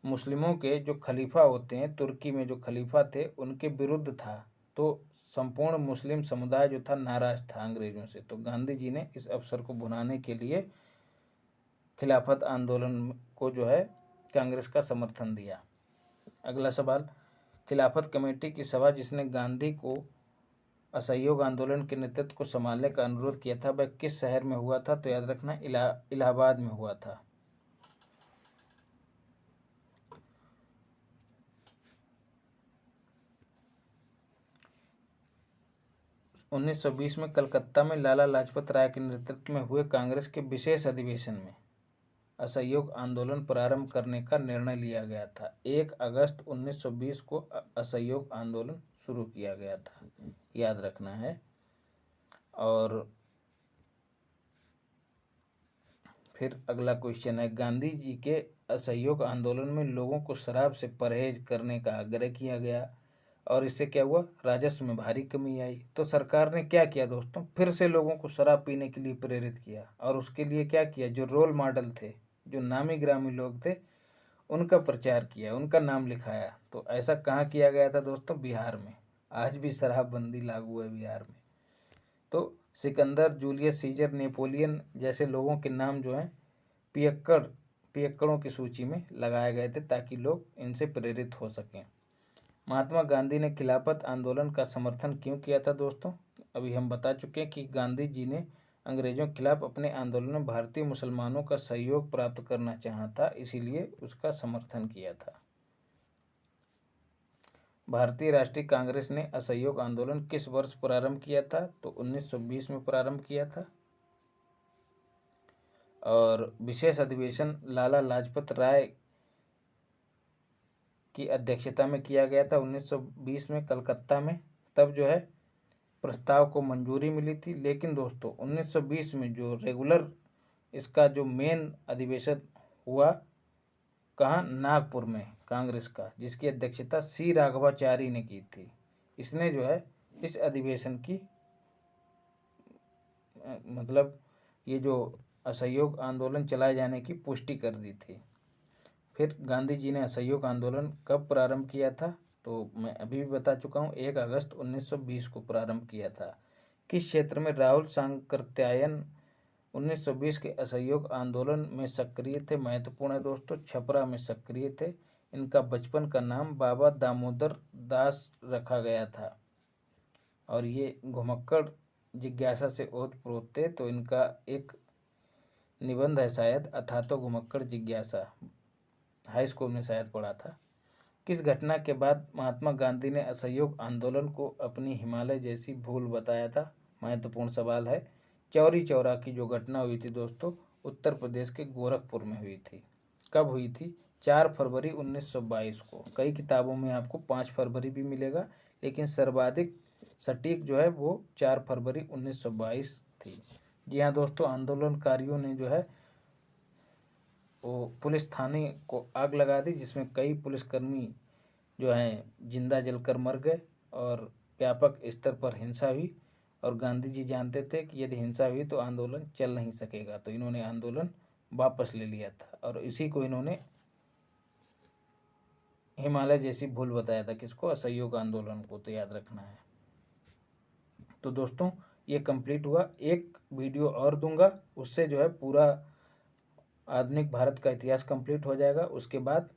S1: मुस्लिमों के जो खलीफा होते हैं, तुर्की में जो खलीफा थे उनके विरुद्ध था। तो संपूर्ण मुस्लिम समुदाय जो था नाराज था अंग्रेजों से। तो गांधी जी ने इस अवसर को भुनाने के लिए खिलाफत आंदोलन को जो है कांग्रेस का समर्थन दिया। अगला सवाल, खिलाफत कमेटी की सभा जिसने गांधी को असहयोग आंदोलन के नेतृत्व को संभालने का अनुरोध किया था वह किस शहर में हुआ था? तो याद रखना इलाहाबाद में हुआ था। 1920 में कलकत्ता में लाला लाजपत राय के नेतृत्व में हुए कांग्रेस के विशेष अधिवेशन में असहयोग आंदोलन प्रारंभ करने का निर्णय लिया गया था। 1 अगस्त 1920 को असहयोग आंदोलन शुरू किया गया था, याद रखना है। और फिर अगला क्वेश्चन है, गांधी जी के असहयोग आंदोलन में लोगों को शराब से परहेज करने का आग्रह किया गया और इससे क्या हुआ? राजस्व में भारी कमी आई। तो सरकार ने क्या किया दोस्तों? फिर से लोगों को शराब पीने के लिए प्रेरित किया और उसके लिए क्या किया? जो रोल मॉडल थे, जो नामी ग्रामी लोग थे, उनका प्रचार किया, उनका नाम लिखाया। तो ऐसा कहाँ किया गया था दोस्तों? बिहार में। आज भी शराबबंदी लागू है बिहार में। तो सिकंदर, जूलियस सीजर, नेपोलियन जैसे लोगों के नाम जो हैं पियक्कड़ों की सूची में लगाए गए थे ताकि लोग इनसे प्रेरित हो सकें। महात्मा गांधी ने खिलाफत आंदोलन का समर्थन क्यों किया था दोस्तों? अभी हम बता चुके हैं कि गांधी जी ने अंग्रेजों के खिलाफ अपने आंदोलन में भारतीय मुसलमानों का सहयोग प्राप्त करना चाहा था, इसीलिए उसका समर्थन किया था। भारतीय राष्ट्रीय कांग्रेस ने असहयोग आंदोलन किस वर्ष प्रारंभ किया था? तो 1920 में प्रारंभ किया था। और विशेष अधिवेशन लाला लाजपत राय की अध्यक्षता में किया गया था 1920 में कलकत्ता में। तब जो है प्रस्ताव को मंजूरी मिली थी। लेकिन दोस्तों 1920 में जो रेगुलर इसका जो मेन अधिवेशन हुआ कहाँ? नागपुर में कांग्रेस का, जिसकी अध्यक्षता सी राघवाचारी ने की थी। इसने जो है इस अधिवेशन की मतलब ये जो असहयोग आंदोलन चलाए जाने की पुष्टि कर दी थी। फिर गांधी जी ने असहयोग आंदोलन कब प्रारंभ किया था? तो मैं अभी भी बता चुका हूँ, 1 अगस्त 1920 को प्रारंभ किया था। किस क्षेत्र में राहुल सांकृत्यायन 1920 के असहयोग आंदोलन में सक्रिय थे? महत्वपूर्ण है दोस्तों, छपरा में सक्रिय थे। इनका बचपन का नाम बाबा दामोदर दास रखा गया था और ये घुमक्कड़ जिज्ञासा से ओतप्रोत थे। तो इनका एक निबंध है शायद, अथातो घुमक्कड़ जिज्ञासा, हाई स्कूल में शायद पढ़ा था। किस घटना के बाद महात्मा गांधी ने असहयोग आंदोलन को अपनी हिमालय जैसी भूल बताया था? महत्वपूर्ण सवाल है। चौरी चौरा की जो घटना हुई थी दोस्तों, उत्तर प्रदेश के गोरखपुर में हुई थी। कब हुई थी? 4 फरवरी 1922 को। कई किताबों में आपको 5 फरवरी भी मिलेगा, लेकिन सर्वाधिक सटीक जो है वो 4 फरवरी 1922 थी। जी हाँ दोस्तों, आंदोलनकारियों ने जो है वो पुलिस थाने को आग लगा दी, जिसमें कई पुलिसकर्मी जो हैं जिंदा जलकर मर गए और व्यापक स्तर पर हिंसा हुई। और गांधी जी जानते थे कि यदि हिंसा हुई तो आंदोलन चल नहीं सकेगा, तो इन्होंने आंदोलन वापस ले लिया था और इसी को इन्होंने हिमालय जैसी भूल बताया था। किसको? असहयोग आंदोलन को। तो याद रखना है। तो दोस्तों ये कंप्लीट हुआ। एक वीडियो और दूंगा, उससे जो है पूरा आधुनिक भारत का इतिहास कंप्लीट हो जाएगा। उसके बाद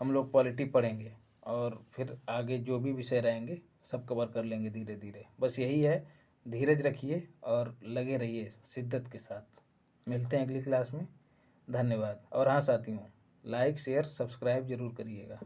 S1: हम लोग पॉलिटी पढ़ेंगे और फिर आगे जो भी विषय रहेंगे सब कवर कर लेंगे धीरे धीरे। बस यही है, धीरज रखिए और लगे रहिए शिद्दत के साथ। मिलते हैं अगली क्लास में। धन्यवाद। और हाँ साथियों, लाइक शेयर सब्सक्राइब जरूर करिएगा।